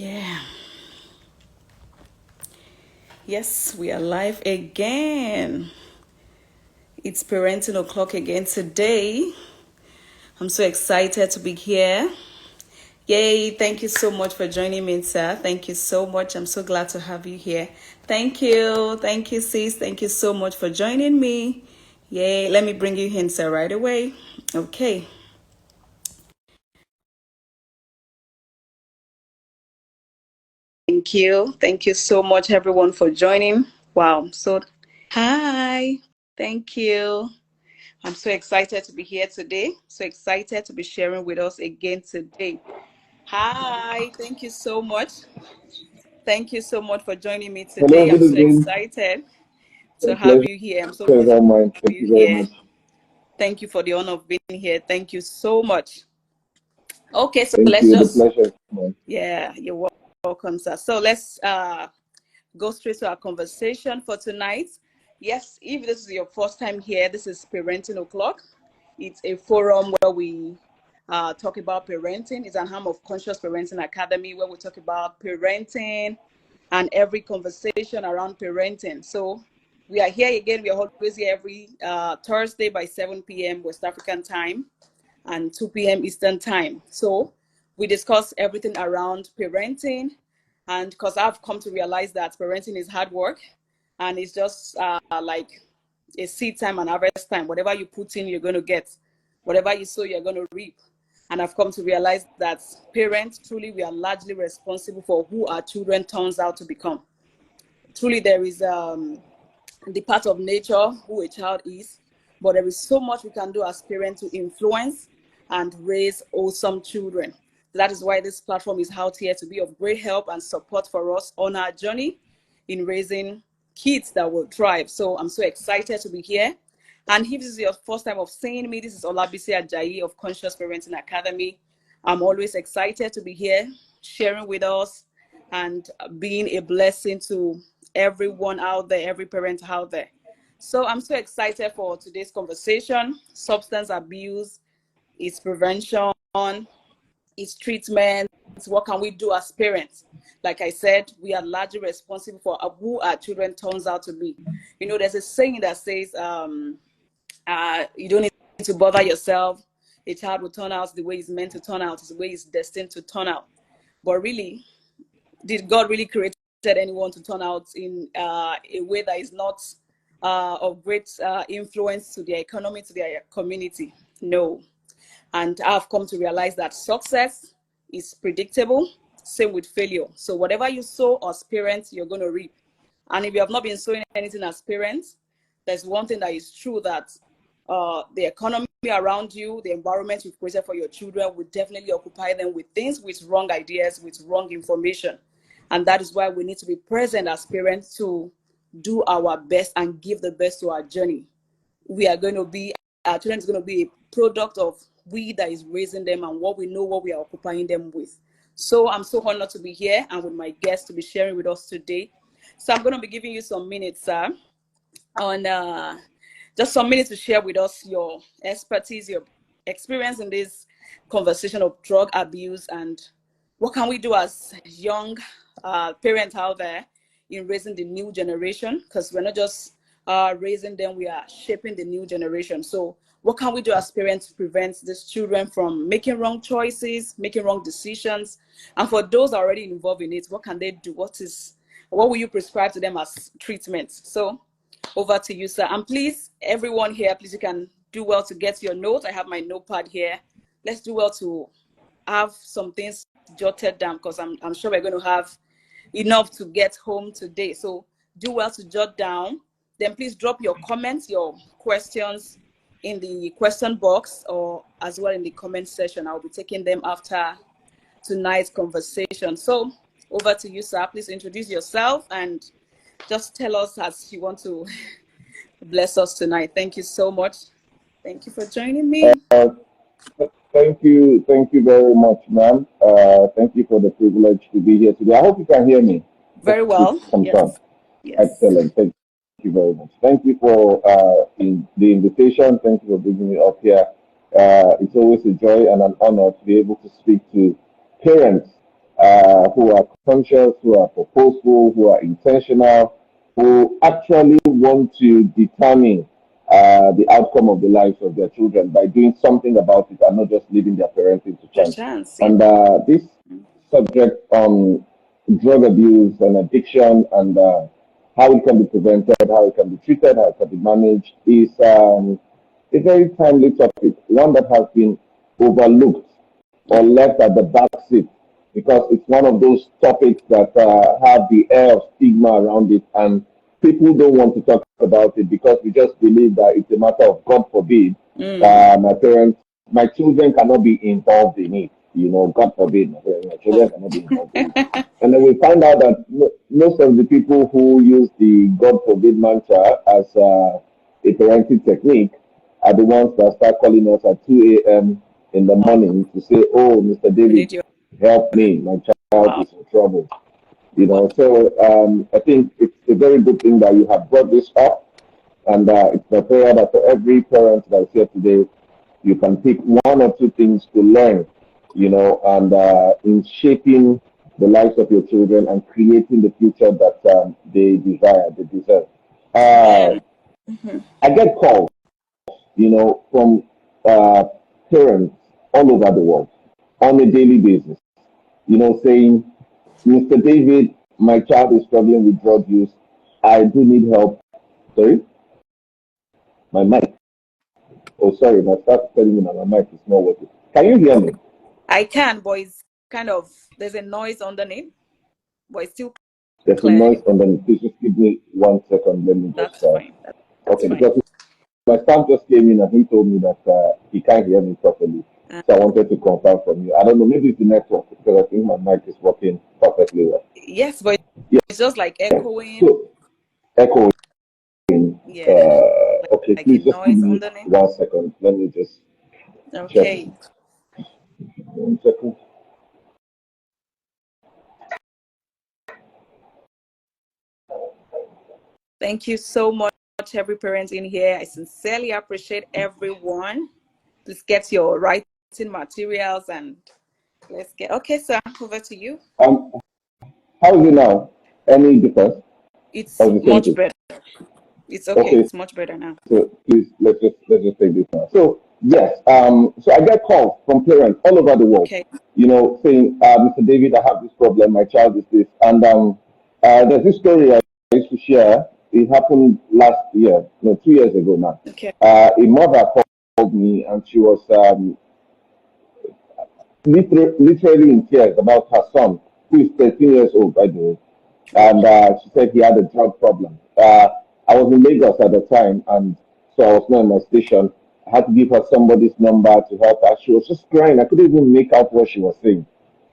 Yeah. Yes, we are live again. It's parenting o'clock again today. I'm so excited to be here. Yay, thank you so much for joining me, sir. Thank you so much. I'm so glad to have you here. Thank you. Thank you, sis. Thank you so much for joining me. Yay, let me bring you in, sir, right away. Okay. Thank you. Thank you so much, everyone, for joining. Wow. So, hi. Thank you. I'm so excited to be here today. So excited to be sharing with us again today. Hi. Thank you so much. Thank you so much for joining me Hello, today. I'm good so evening. excited to A have pleasure you here. I'm so is blessed all mine. to have Thank you you very here. much. Thank you for the honor of being here. Thank you so much. Okay, so Thank let's you. The just, pleasure is mine. yeah, you're welcome, sir. So let's go straight to our conversation for tonight. Yes, if this is your first time here, this is Parenting O'Clock. It's a forum where we talk about parenting. It's an arm of Conscious Parenting Academy where we talk about parenting and every conversation around parenting. So we are here again. We are always here every Thursday by 7 p.m. West African time and 2 p.m. Eastern time. So we discuss everything around parenting. And because I've come to realize that parenting is hard work and it's just like a seed time and harvest time. Whatever you put in, you're going to get. Whatever you sow, you're going to reap. And I've come to realize that parents, truly, we are largely responsible for who our children turns out to become. Truly, there is the part of nature who a child is, but there is so much we can do as parents to influence and raise awesome children. That is why this platform is out here to be of great help and support for us on our journey in raising kids that will thrive. So I'm so excited to be here. And if this is your first time of seeing me, this is Olabisi Ajayi of Conscious Parenting Academy. I'm always excited to be here, sharing with us and being a blessing to everyone out there, every parent out there. So I'm so excited for today's conversation. Substance abuse, its prevention, its treatment. What can we do as parents? Like I said, we are largely responsible for who our children turns out to be. You know, there's a saying that says, you don't need to bother yourself. A child will turn out the way it's meant to turn out, the way it's destined to turn out. But really, did God really create anyone to turn out in a way that is not of great influence to their economy, to their community? No. And I've come to realize that success is predictable, same with failure. So whatever you sow as parents, you're going to reap. And if you have not been sowing anything as parents, there's one thing that is true, that the economy around you, the environment you've created for your children will definitely occupy them with things, with wrong ideas, with wrong information. And that is why we need to be present as parents to do our best and give the best to our journey. We are going to be, our children is going to be a product of we that is raising them and what we know, what we are occupying them with. So I'm so honored to be here and with my guests to be sharing with us today. So I'm going to be giving you some minutes, on just some minutes to share with us your expertise, your experience in this conversation of drug abuse, and what can we do as young parents out there in raising the new generation, because we're not just raising them, we are shaping the new generation. So what can we do as parents to prevent these children from making wrong choices, making wrong decisions? And for those already involved in it, what can they do? What will you prescribe to them as treatment? So over to you, sir. And please, everyone here, please, you can do well to get your notes. I have my notepad here. Let's do well to have some things jotted down, because I'm sure we're going to have enough to get home today. So do well to jot down. Then please drop your comments, your questions in the question box, or as well in the comment section. I'll be taking them after tonight's conversation. So over to you, sir. Please introduce yourself and just tell us as you want to bless us tonight. Thank you so much. Thank you for joining me. Uh, thank you very much, ma'am. Thank you for the privilege to be here today. I hope you can hear me. Very Just well. confirm. Yes. Yes. Excellent. Thank you very much. Thank you for the invitation. Thank you for bringing me up here. It's always a joy and an honor to be able to speak to parents who are conscious, who are purposeful, who are intentional, who actually want to determine the outcome of the lives of their children by doing something about it and not just leaving their parenting to The chance. chance, yeah. And this subject on drug abuse and addiction and how it can be prevented, how it can be treated, how it can be managed is a very timely topic, one that has been overlooked or left at the back seat because it's one of those topics that have the air of stigma around it, and people don't want to talk about it because we just believe that it's a matter of God forbid, my parents, my children cannot be involved in it. You know, God forbid, my children cannot be involved in it. And then we find out that most of the people who use the God forbid mantra as a parenting technique are the ones that start calling us at 2 a.m. in the morning to say, "Oh, Mr. We David, need your help me, my child wow. is in trouble." You know, so I think it's a very good thing that you have brought this up, and it's my prayer that for every parent that is here today, you can pick one or two things to learn, you know, and in shaping the lives of your children and creating the future that they desire, they deserve. Amen. I get calls, you know, from parents all over the world on a daily basis, you know, saying, "Mr. David, my child is struggling with drug use. I do need help." Sorry, my mic. Oh, sorry, my staff is telling me that my mic is not working. Can you hear me? I can, but it's kind of, there's a noise underneath, but it's still There's a clear noise anyway. underneath. Please just give me 1 second. Let me just. That's fine. That's Okay, fine. because my staff just came in and he told me that he can't hear me properly. So I wanted to confirm from you. I don't know, maybe it's the network because I think my mic is working perfectly well. Yes, but Yeah. it's just like echoing. So, echoing. Yeah. Okay, Like a please just give noise me underneath. 1 second. Let me just check. Okay. 1 second. Thank you so much, every parent in here. I sincerely appreciate everyone. Please get your writing materials and let's get, okay, sir, over to you. How is it now? Any difference? It's Or the same much thing? better. It's okay. Okay, It's much better now. so please let's just take this now. So yes, so I get calls from parents all over the world, Okay. you know, saying, "Mr. David, I have this problem. My child is this," and there's this story I used to share. It happened last year, no, 2 years ago now. Okay. A mother called me and she was literally in tears about her son, who is 13 years old, by the way. And she said he had a drug problem. I was in Lagos at the time, and so I was not in my station. I had to give her somebody's number to help her. She was just crying. I couldn't even make out what she was saying.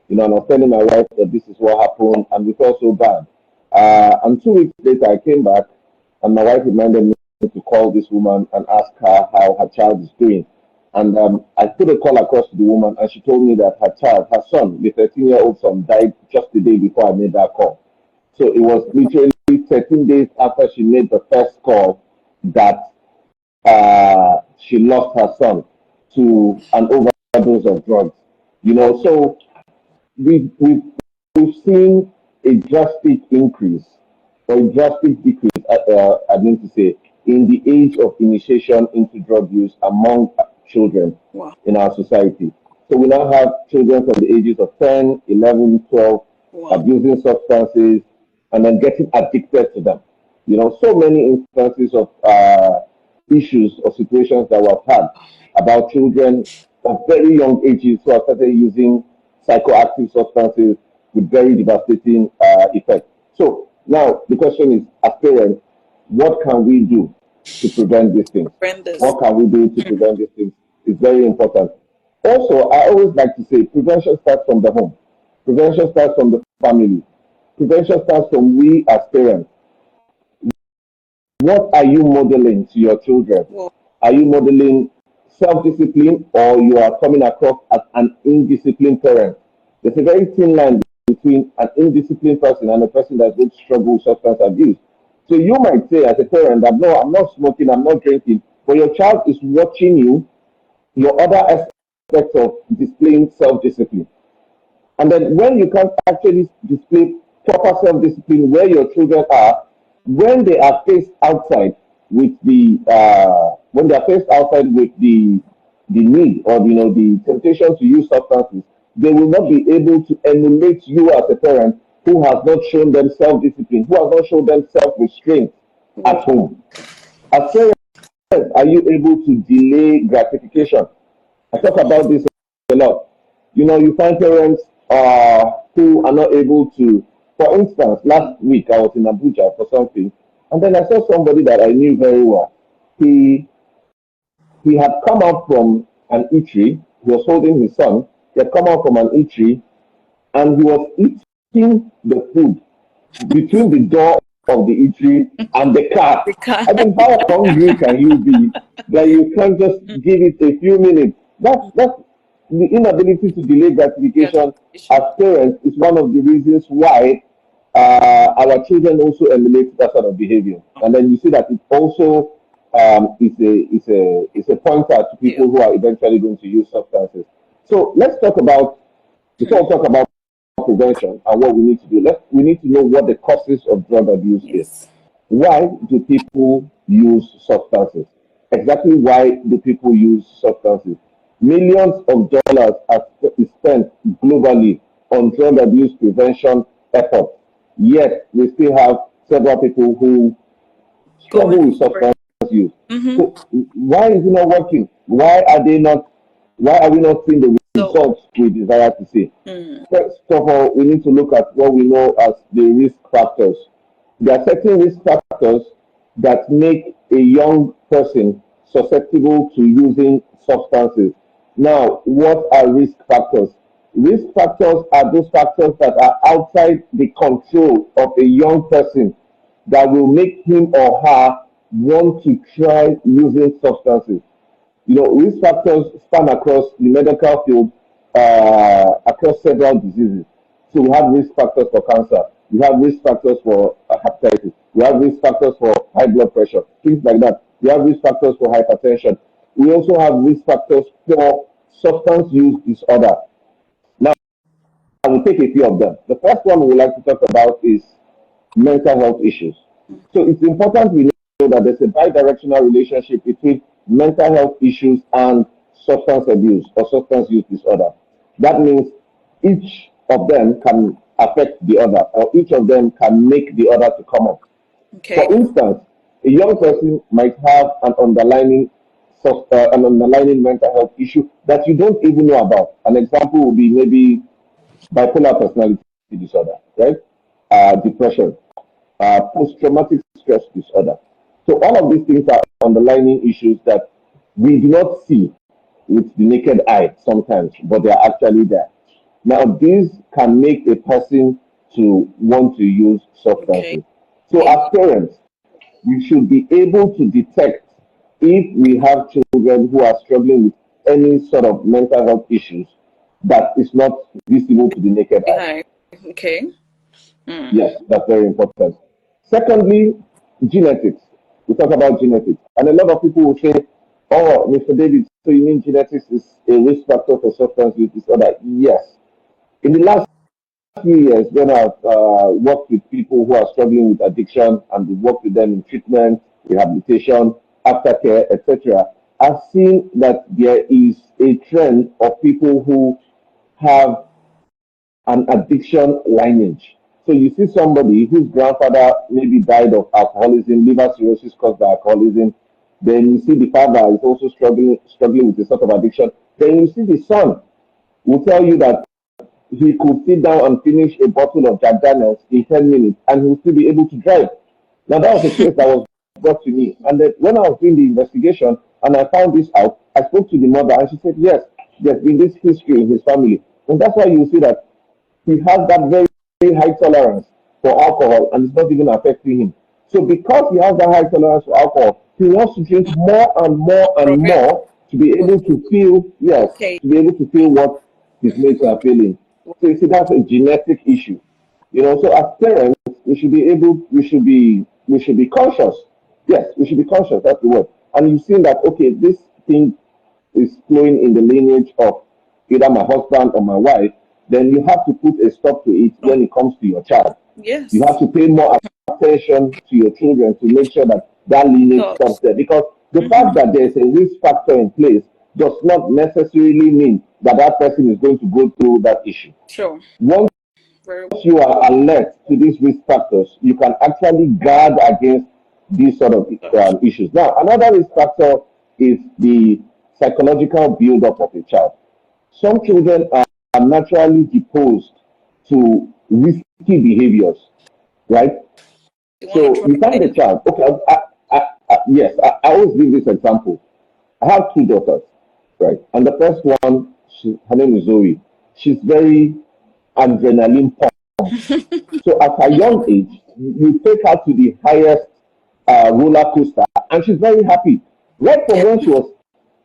You know, and I was telling my wife that this is what happened, and we felt so bad. And 2 weeks later, I came back, and my wife reminded me to call this woman and ask her how her child is doing. And I put a call across to the woman, and she told me that her child, her son, the 13-year-old son, died just the day before I made that call. So it was literally 13 days after she made the first call that she lost her son to an overdose of drugs. You know, so we've seen a drastic increase or a drastic decrease, I mean to say, in the age of initiation into drug use among children Wow. in our society. So we now have children from the ages of 10, 11, 12 Wow. abusing substances and then getting addicted to them. You know, so many instances of issues or situations that we've had about children of very young ages who have started using psychoactive substances with very devastating effects. So now the question is, as parents, what can we do to prevent these things? Horrendous. What can we do to prevent these things? It's very important. Also, I always like to say prevention starts from the home. Prevention starts from the family. Prevention starts from we as parents. What are you modeling to your children? Wow. Are you modeling self-discipline or you are coming across as an indisciplined parent? There's a very thin line between an indisciplined person and a person that's going to struggle with substance abuse. So you might say as a parent that no, I'm not smoking, I'm not drinking, but your child is watching you, your other aspects of displaying self-discipline. And then when you can't actually display proper self-discipline where your children are, when they are faced outside with when they are faced outside with the need or the temptation to use substances, they will not be able to emulate you as a parent who has not shown them self-discipline, who has not shown them self-restraint at home. As parents, are you able to delay gratification? I talk about this a lot. You find parents who are not able to. For instance, last week I was in Abuja for something, and then I saw somebody that I knew very well. He had come out from an eatery. He was holding his son. He had come out from an eatery, and he was eating the food between the door of the eatery and the car. I mean, how hungry can you be that you can't just give it a few minutes? That's the inability to delay gratification as parents is one of the reasons why our children also emulate that sort of behavior. And then you see that it also is a pointer to people who are eventually going to use substances. So let's talk about, before we talk about prevention and what we need to do, we need to know what the causes of drug abuse is. Why do people use substances? Exactly why do people use substances? Millions of dollars are spent globally on drug abuse prevention efforts. Yet we still have several people who struggle with substance use. So why is it not working? Why are we not seeing the results we desire to see? First of all, we need to look at what we know as the risk factors. There are certain risk factors that make a young person susceptible to using substances. Now, what are risk factors? Risk factors are those factors that are outside the control of a young person that will make him or her want to try using substances. Risk factors span across the medical field, across several diseases. So we have risk factors for cancer, we have risk factors for hepatitis, we have risk factors for high blood pressure, things like that. We have risk factors for hypertension. We also have risk factors for substance use disorder. Now, I will take a few of them. The first one we would like to talk about is mental health issues. So it's important we know that there's a bi-directional relationship between mental health issues and substance abuse or substance use disorder. That means each of them can affect the other, or each of them can make the other to come up. For instance, a young person might have an underlying mental health issue that you don't even know about. An example would be maybe bipolar personality disorder, right? Depression, post-traumatic stress disorder. So all of these things are underlying issues that we do not see with the naked eye sometimes, but they are actually there. Now, these can make a person to want to use substances. So as parents, we should be able to detect if we have children who are struggling with any sort of mental health issues that is not visible to the naked eye. Yes, that's very important. Secondly, genetics. We talk about genetics. And a lot of people will say, oh, Mr. David, so you mean genetics is a risk factor for substance use disorder? Yes. In the last few years, when I've worked with people who are struggling with addiction and we work with them in treatment, rehabilitation, aftercare, etc., I've seen that there is a trend of people who have an addiction lineage. So you see somebody whose grandfather maybe died of alcoholism, liver cirrhosis caused by alcoholism. Then you see the father is also struggling with a sort of addiction. Then you see the son will tell you that he could sit down and finish a bottle of Jack Daniels in 10 minutes and he will still be able to drive. Now that was a case that was brought to me. And then when I was doing the investigation and I found this out, I spoke to the mother and she said, yes, there's been this history in his family. And that's why you see that he has that very, very high tolerance for alcohol and it's not even affecting him. So because he has that high tolerance for alcohol, he wants to drink more and more and more to be able to feel, to be able to feel what his mates are feeling. So you see, that's a genetic issue. So as parents, we should be conscious. Yes, we should be conscious, that's the word. And you've seen that, okay, this thing is flowing in the lineage of either my husband or my wife, then you have to put a stop to it when it comes to your child. Yes. You have to pay more attention to your children to make sure that that lineage stops there. Because the fact that there's a risk factor in place does not necessarily mean that that person is going to go through that issue. Sure. Once you are alert to these risk factors, you can actually guard against these sort of issues. Now, another risk factor is the psychological build-up of a child. Some children are naturally disposed to risky behaviors, right? So you find a child. Okay, yes, I always give this example. I have two daughters, right? And the first one, her name is Zoe. She's very adrenaline pumped. So at her young age, you take her to the highest roller coaster, and she's very happy. Right from when she was,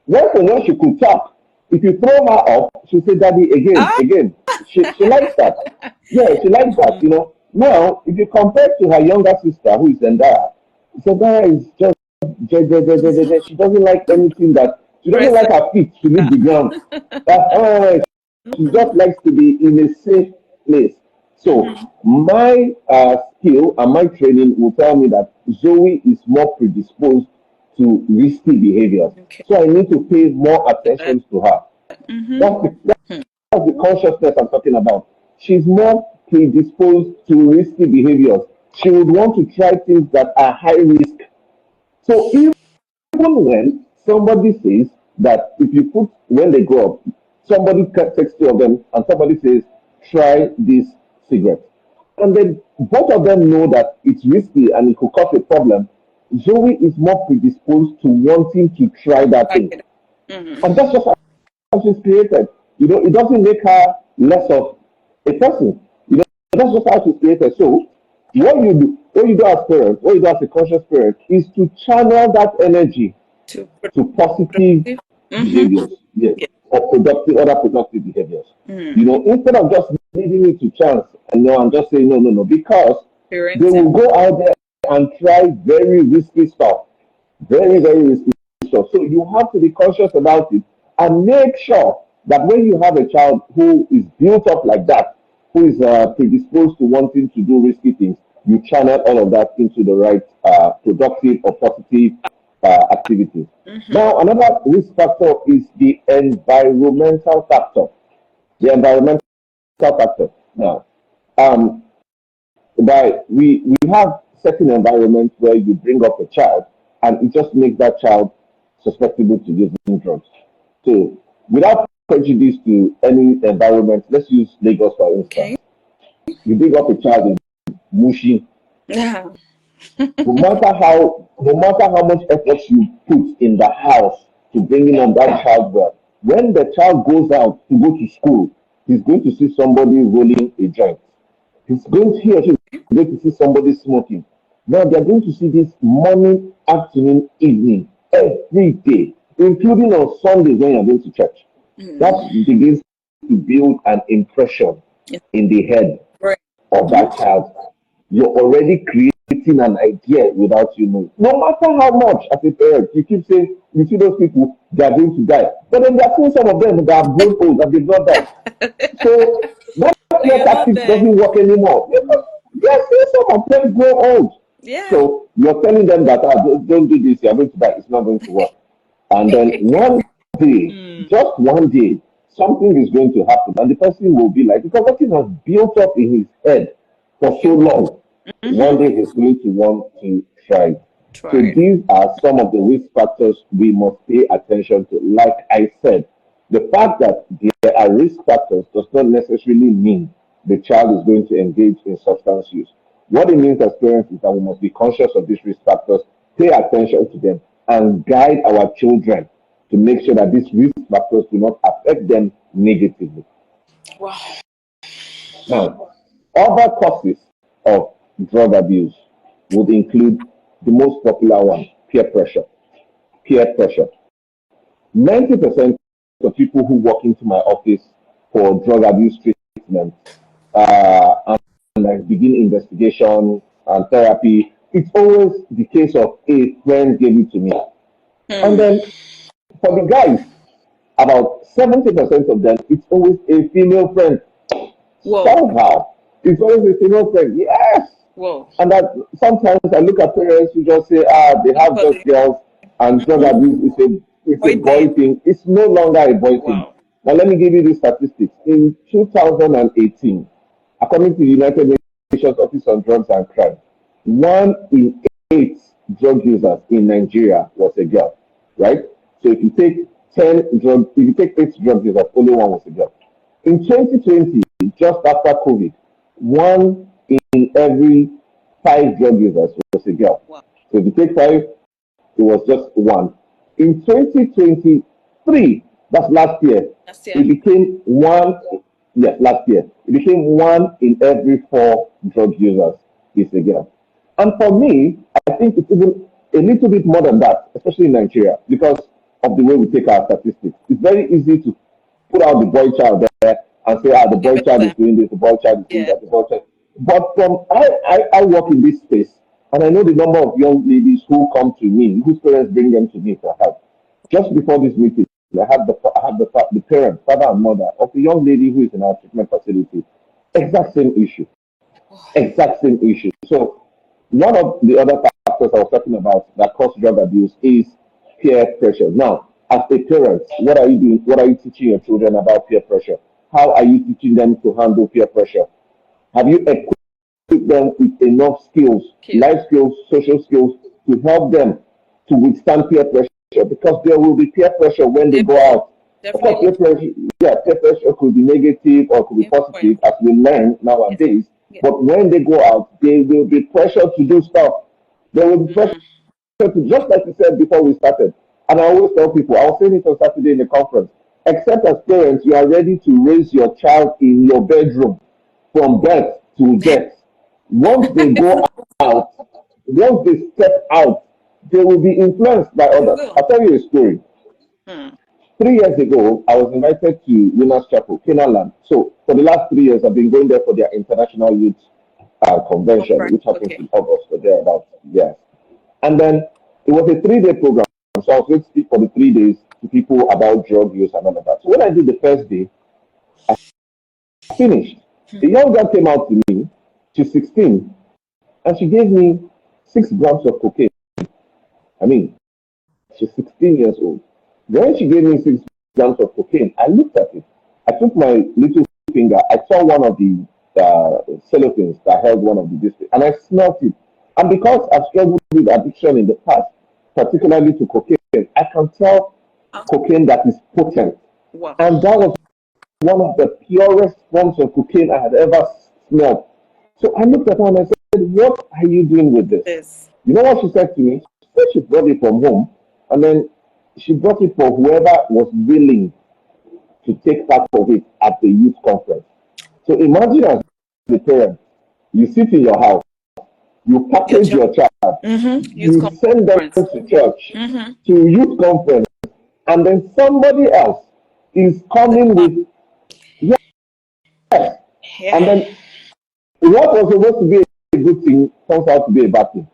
right from when she could talk. If you throw her off, she'll say, "Daddy, again." She likes that. Yeah, she likes that. You know. Now, if you compare to her younger sister, who is Zendaya is just she doesn't like anything that she doesn't like her feet to leave the ground. She just likes to be in a safe place. So my skill and my training will tell me that Zoe is more predisposed to risky behaviors. Okay. So I need to pay more attention to her. That's the consciousness I'm talking about. She's more predisposed to risky behaviors. She would want to try things that are high risk. So even when somebody says that if you put, when they grow up, somebody takes two of them and somebody says, try this cigarette. And then both of them know that it's risky and it could cause a problem. Zoe is more predisposed to wanting to try that thing. And that's just how she's created. You know, it doesn't make her less of a person. You know, that's just how she's created. So what you do as parents, what you do as a conscious parent is to channel that energy to positive behaviors, yes, or other productive behaviors. You know, instead of just leaving it to chance and just saying no, because they will go out there and try very risky stuff, very risky stuff. So you have to be conscious about it and make sure that when you have a child who is built up like that, who is predisposed to wanting to do risky things, you channel all of that into the right productive or positive activities. Now, another risk factor is the environmental factor. The environmental factor. Now, we have certain environments where you bring up a child and it just makes that child susceptible to using drugs. So, without prejudice to any environment, let's use Lagos for instance. Okay. You bring up a child in Mushi. Yeah. no matter how much effort you put in the house to bringing up that child well, when the child goes out to go to school, he's going to see somebody rolling a joint. He or she is going to see somebody smoking. Now they're going to see this morning, afternoon, evening, every day, including on Sundays when you're going to church. That begins to build an impression in the head of that child. You're already creating an idea without you knowing. No matter how much as a parent you keep saying, you see those people, they are going to die. But then there are still some of them that have grown old and they've not died. So that tactic doesn't work anymore. There are still some of them grow old. Yeah. So you're telling them that don't do this, you're going to die, it's not going to work. And then one day, just one day, something is going to happen. And the person will be like, because that thing has built up in his head for so long. One day he's going to want to try. So these are some of the risk factors we must pay attention to. Like I said, the fact that there are risk factors does not necessarily mean the child is going to engage in substance use. What it means as parents is that we must be conscious of these risk factors, pay attention to them, and guide our children to make sure that these risk factors do not affect them negatively. Wow. Now, other causes of drug abuse would include the most popular one, peer pressure. Peer pressure. 90% of people who walk into my office for drug abuse treatment and I begin investigation and therapy, it's always the case of a friend gave it to me. And then for the guys, about 70% of them, it's always a female friend. Whoa. Somehow, it's always a female friend. Yes. Whoa. And that sometimes I look at parents who just say, they have just girls and drug abuse it's a boy thing. It's no longer a boy thing. Wow. Now let me give you the statistics. In 2018, according to the United Nations Office on Drugs and Crime, 1 in 8 drug users in Nigeria was a girl, right? So if you take if you take 8 drug users, only one was a girl. In 2020, just after COVID, 1 in every 5 drug users was a girl. Wow. So if you take 5, it was just 1. In 2023, that's last year, it became 1. Yes, last year, it became 1 in every 4 drug users is a girl. And for me, I think it's even a little bit more than that, especially in Nigeria, because of the way we take our statistics. It's very easy to put out the boy child there and say, the boy child is doing this, the boy child is doing that, the boy child. But I work in this space, and I know the number of young ladies who come to me, whose parents bring them to me for help. Just before this meeting, I had the parents, father and mother of a young lady who is in our treatment facility. Exact same issue. Exact same issue. So one of the other factors I was talking about that cause drug abuse is peer pressure. Now, as a parent, what are you doing? What are you teaching your children about peer pressure? How are you teaching them to handle peer pressure? Have you equipped them with enough skills, life skills, social skills to help them to withstand peer pressure? Because there will be peer pressure when they go out. Of course, peer pressure could be negative or could be positive, as we learn nowadays. But when they go out, they will be pressured to do stuff. There will be pressure to, just like you said before we started. And I always tell people, I was saying it on Saturday in the conference, except as parents, you are ready to raise your child in your bedroom from birth to death. Once they go out, once they step out, they will be influenced by others. I'll tell you a story. 3 years ago, I was invited to Winners Chapel, Canaan Land. So for the last 3 years, I've been going there for their International Youth Convention, which happens in August or thereabouts. Yes. And then it was a 3-day program. So I was going to speak for the 3 days to people about drug use and all of that. So when I did the first day, I finished. The young girl came out to me. She's 16, and she gave me 6 grams of cocaine. I mean, she's 16 years old. When she gave me 6 grams of cocaine, I looked at it. I took my little finger. I saw one of the cellophanes that held one of the discs, and I smelled it. And because I've struggled with addiction in the past, particularly to cocaine, I can tell cocaine that is potent. Wow. And that was one of the purest forms of cocaine I had ever smelled. So I looked at her and I said, what are you doing with this? Yes. You know what she said to me? She said she brought it from home, and then she brought it for whoever was willing to take part of it at the youth conference. So imagine as the parent, you sit in your house, you package your child, you send them to church, to youth conference, and then somebody else is coming with yes. And then what was supposed to be a good thing turns out to be a bad thing.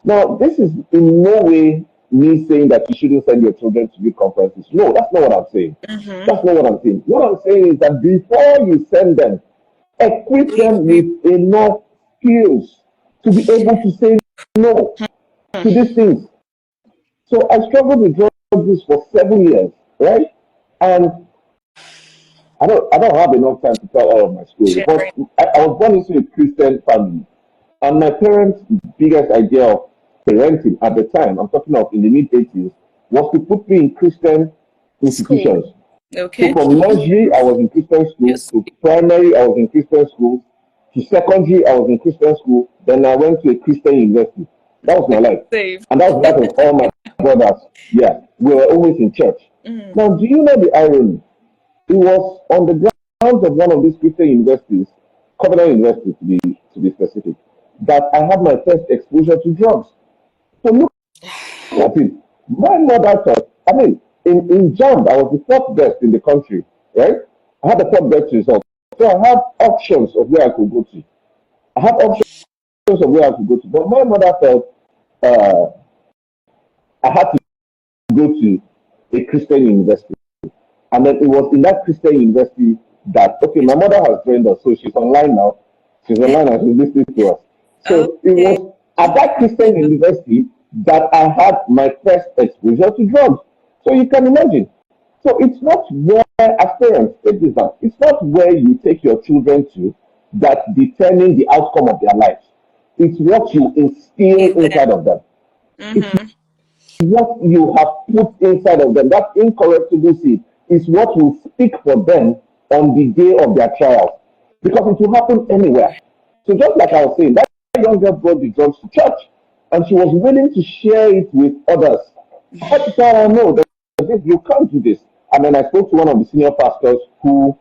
Now, this is in no way me saying that you shouldn't send your children to youth conferences. No, that's not what I'm saying. That's not what I'm saying. What I'm saying is that before you send them, equip them with enough skills to be able to say no to these things. So I struggled with drug use for 7 years, right? And I don't have enough time to tell all of my story. But I was born into a Christian family, and my parents' biggest idea of parenting at the time, I'm talking of in the mid-80s, was to put me in Christian institutions. Okay. So from nursery, I was in Christian school. To primary, I was in Christian school. To secondary, I was in Christian school. Then I went to a Christian university. That was my life. And that was the life of all my brothers. Yeah, we were always in church. Now, do you know the irony? It was on the grounds of one of these Christian universities, Covenant University to be specific, that I had my first exposure to drugs. So look at it. My mother thought, I mean, in JAMB, I was the 4th best in the country, right? I had the 4th best result. So I had options of where I could go to. I had options of where I could go to. But my mother felt I had to go to a Christian university. And then it was in that Christian university that, okay, my mother has joined us, so she's online now. She's online and she's listening to us. So it Okay. was at that Christian university that I had my first exposure to drugs. So you can imagine. So it's not where, as parents, take this down, it's not where you take your children to that determine the outcome of their lives. It's what you instill In them. inside of them. It's Mm-hmm. what you have put inside of them. That incorruptible seed is what will speak for them on the day of their trial. Because it will happen anywhere. So just like I was saying, that young girl brought the drugs to church and she was willing to share it with others. I had to tell her, no, that you can't do this. And then I spoke to one of the senior pastors who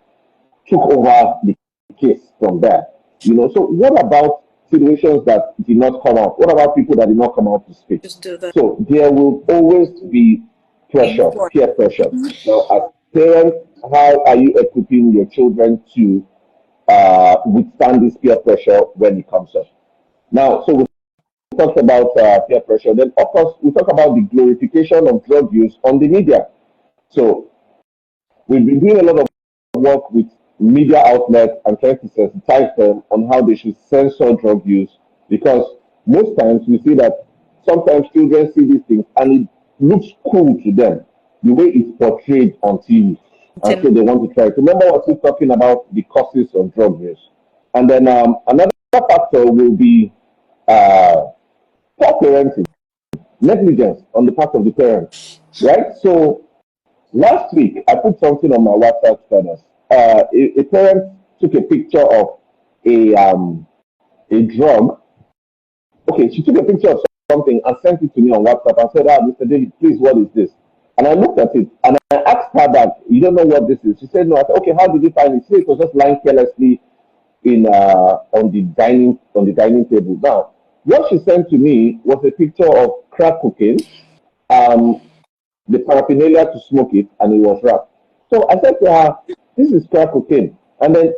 took over the case from there. So what about situations that did not come out? What about people that did not come out to speak? Just do that. So there will always be pressure, Import. peer pressure. Now, as parents, how are you equipping your children to withstand this peer pressure when it comes up? Now, so we talked about peer pressure. Then, of course, we talk about the glorification of drug use on the media. So we've been doing a lot of work with media outlets and trying to sensitize them on how they should censor drug use because most times we see that sometimes children see these things and it looks cool to them the way it's portrayed on TV. And so they want to try it. Remember, I was still talking about the causes of drug use. And then another factor will be poor parenting, negligence on the part of the parents, right? So last week, I put something on my WhatsApp status. A parent took a picture of a drug. Okay, she took a picture of something and sent it to me on WhatsApp and said, Mr. David, please, what is this? And I looked at it and I asked her that, you don't know what this is. She said, no. I said, okay, how did you find it? She said it was just lying carelessly in on the dining table. Now, what she sent to me was a picture of crack cocaine, the paraphernalia to smoke it, and it was wrapped. So I said to her, this is crack cocaine. And then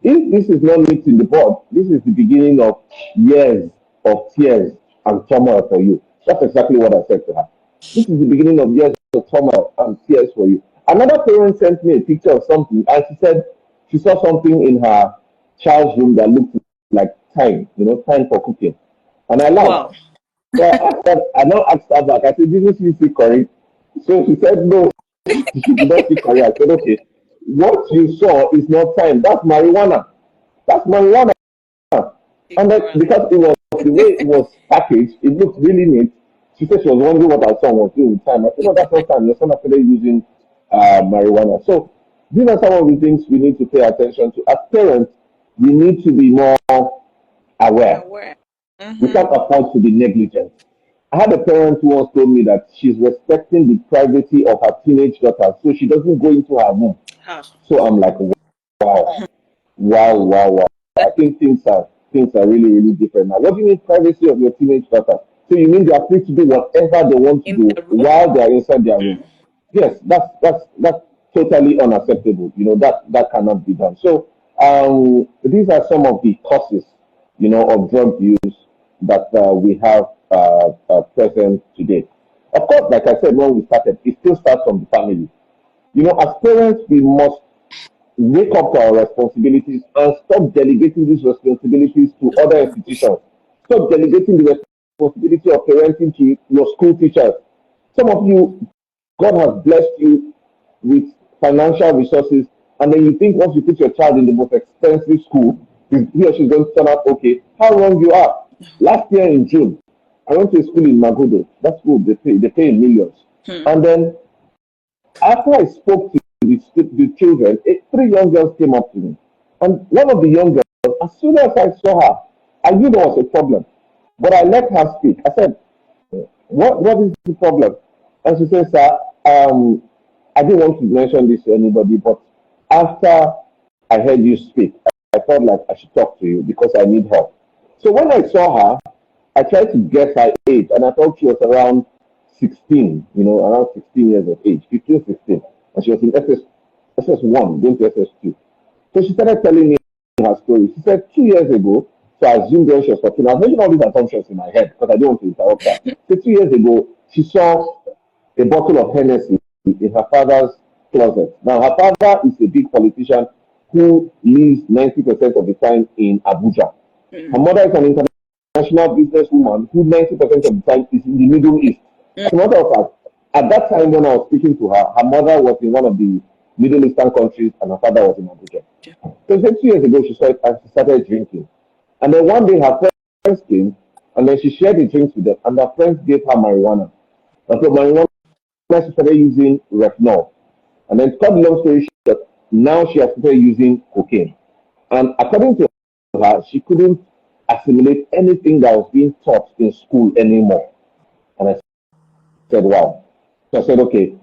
if this is not mixed in the bud, this is the beginning of years of tears and turmoil for you. That's exactly what I said to her. This is the beginning of years of turmoil and tears for you. Another parent sent me a picture of something and she said she saw something in her child's room that looked like time, time for cooking. And I Wow. laughed. So I now asked her back. I said, didn't you see correct? So she said, no, she did not see correct. I said, okay, what you saw is not time. That's marijuana. That's marijuana. And then because it was the way it was packaged, it looked really neat. She said she was wondering what our son was doing with time. I said, no, that's not time. Your son started using marijuana. So these are some of the things we need to pay attention to. As parents, we need to be more aware. We can't afford to be negligent. I had a parent who once told me that she's respecting the privacy of her teenage daughter, so she doesn't go into her room. So I'm like, wow, wow, wow, wow. I think things are really, really different now. What do you mean privacy of your teenage daughter? So you mean they are free to do whatever they want to do while they are inside their room? Yes, that's totally unacceptable. That cannot be done. So these are some of the causes, of drug use that we have present today. Of course, like I said when we started, it still starts from the family. As parents, we must wake up to our responsibilities and stop delegating these responsibilities to other institutions. Stop delegating the responsibility of parenting to your school teachers. Some of you, God has blessed you with financial resources, and then you think once you put your child in the most expensive school, he or she's going to turn out okay. How wrong you are. Last year in June, I went to a school in Magodo. That school, they pay in millions. And then after I spoke to the children, three young girls came up to me. And one of the young girls, as soon as I saw her, I knew there was a problem. But I let her speak. I said, what is the problem? And she said, sir, I didn't want to mention this to anybody, but after I heard you speak, I felt like I should talk to you because I need help. So when I saw her, I tried to guess her age, and I thought she was around 16, around 16 years of age, 15, 16. And she was in SS1, going to SS2. So she started telling me her story. She said 2 years ago, so I assumed when she was talking, I was making all these assumptions in my head because I don't want to interrupt her. So 2 years ago, she saw a bottle of Hennessy in her father's closet. Now, her father is a big politician who lives 90% of the time in Abuja. Her mother is an international businesswoman who 90% of the time is in the Middle East. As a matter of fact, at that time when I was speaking to her, her mother was in one of the Middle Eastern countries and her father was in Abuja. So 2 years ago, she started drinking. And then one day her friends came and then she shared the drinks with them and her friends gave her marijuana. And so marijuana, she started using Refnol. And then to cut the long story short, now she has started using cocaine. And according to her, she couldn't assimilate anything that was being taught in school anymore. And I said, wow. So I said, okay.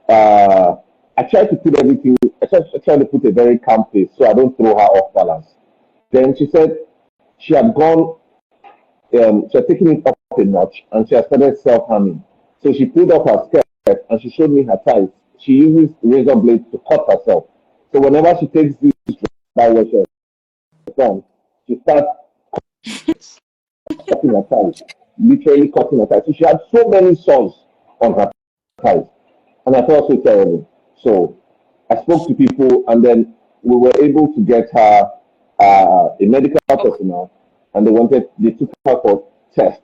I tried to put everything, I tried to put a very calm face so I don't throw her off balance. Then she said she had gone, she had taken it up a notch and she had started self-harming. So she pulled up her skirt and she showed me her thighs. She uses razor blades to cut herself. So whenever she takes this by where she she starts cutting her thighs, literally cutting her thighs. So she had so many sores on her thighs. And I felt so terrible. So I spoke to people and then we were able to get her a medical personnel and they took her for tests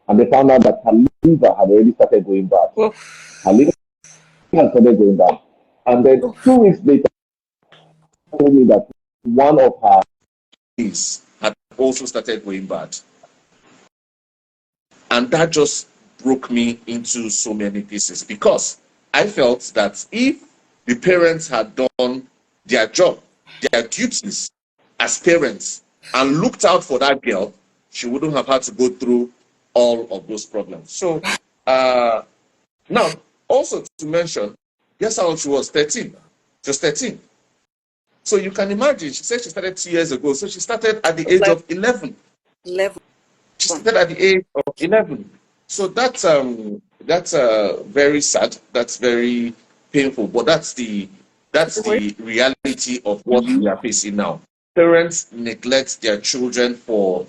and they found out that her liver had already started going bad. Her liver had started going bad. And then 2 weeks later, told me that one of her knees had also started going bad. And that just broke me into so many pieces because I felt that if the parents had done their job, their duties as parents, and looked out for that girl, she wouldn't have had to go through all of those problems. So now, also to mention, guess how old she was? 13. Just 13. So you can imagine, she said she started 2 years ago. So she started at the age of 11. 11. She started at the age of 11. So that's very sad. That's very painful. But that's the reality of what we are facing now. Parents neglect their children for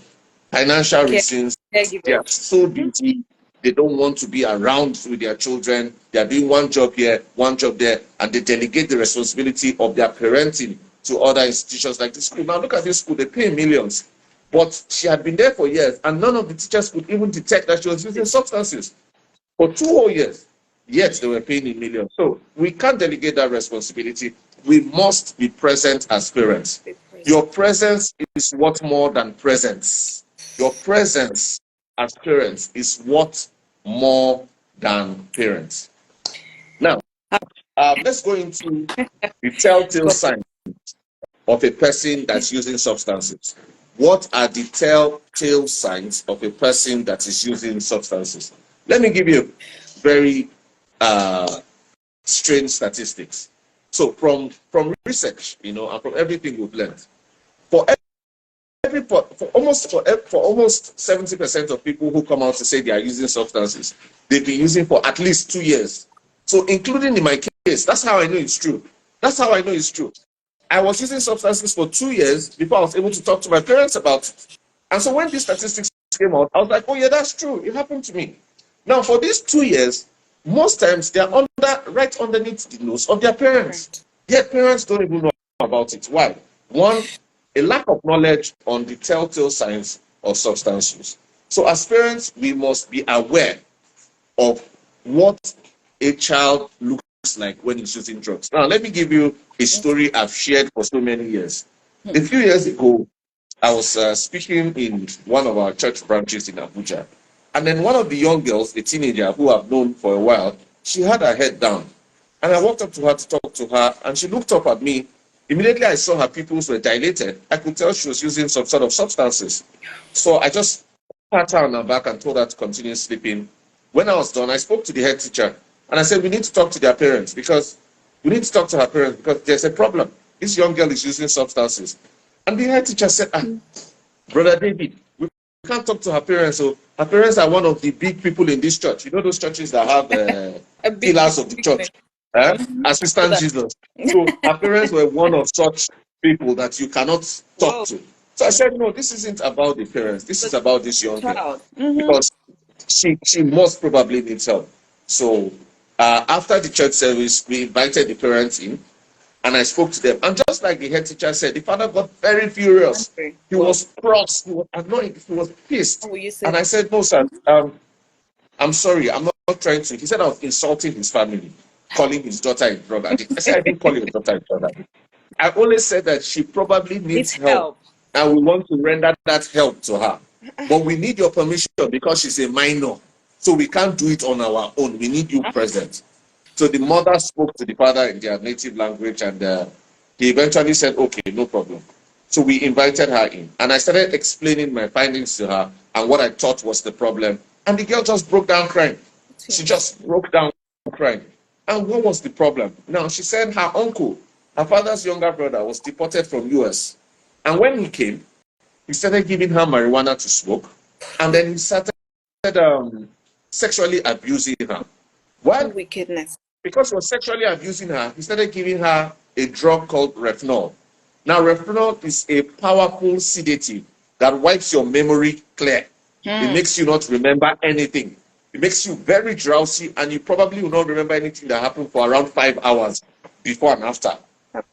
financial reasons. They are so busy. They don't want to be around with their children. They are doing one job here, one job there, and they delegate the responsibility of their parenting to other institutions like this school. Now look at this school, they pay millions. But she had been there for years, and none of the teachers could even detect that she was using substances for 2 whole years. Yet they were paying in millions. So we can't delegate that responsibility. We must be present as parents. Your presence is what more than presence. Your presence as parents is what more than parents. Now, let's go into the telltale signs of a person that's using substances. What are the telltale signs of a person that is using substances? Let me give you very strange statistics. So from research, and from everything we've learned, for almost 70% of people who come out to say they are using substances, they've been using for at least 2 years. So including in my case, that's how I know it's true. That's how I know it's true. I was using substances for 2 years before I was able to talk to my parents about it. And so when these statistics came out, I was like, oh yeah, that's true. It happened to me. Now for these 2 years, most times they're right underneath the nose of their parents. Yet parents don't even know about it. Why? One, a lack of knowledge on the telltale signs of substance use. So as parents, we must be aware of what a child looks like when he's using drugs. Now, let me give you a story I've shared for so many years. A few years ago, I was speaking in one of our church branches in Abuja. And then one of the young girls, a teenager who I've known for a while, she had her head down. And I walked up to her to talk to her, and she looked up at me. Immediately I saw her pupils were dilated. I could tell she was using some sort of substances. So I just pat her on her back and told her to continue sleeping. When I was done, I spoke to the head teacher, and I said, we need to talk to their parents because there's a problem. This young girl is using substances. And the head teacher said, Brother David, we can't talk to her parents. So her parents are one of the big people in this church. You know those churches that have pillars of the church, assistant Jesus. So her parents were one of such people that you cannot talk to. So I said, no, this isn't about the parents. This is about this young girl. Because she most probably needs help. So after the church service, we invited the parents in. and I spoke to them. And just like the head teacher said, the father got very furious. He was cross, he was annoyed, he was pissed. And I said, no, sir, I'm sorry, I'm not trying to. He said I was insulting his family, calling his daughter a drug addict. I said, I didn't call your daughter a drug addict. I only said that she probably needs help, and we want to render that help to her. But we need your permission because she's a minor. So we can't do it on our own. We need you present. So the mother spoke to the father in their native language, and he eventually said, okay, no problem. So we invited her in, and I started explaining my findings to her and what I thought was the problem. And the girl just broke down crying. She just broke down crying. And what was the problem? Now, she said her uncle, her father's younger brother, was deported from US. And when he came, he started giving her marijuana to smoke. And then he started sexually abusing her. Why? Wickedness. Because he was sexually abusing her, he started giving her a drug called Refnol. Now, Refnol is a powerful sedative that wipes your memory clear. It makes you not remember anything. It makes you very drowsy, and you probably will not remember anything that happened for around 5 hours before and after.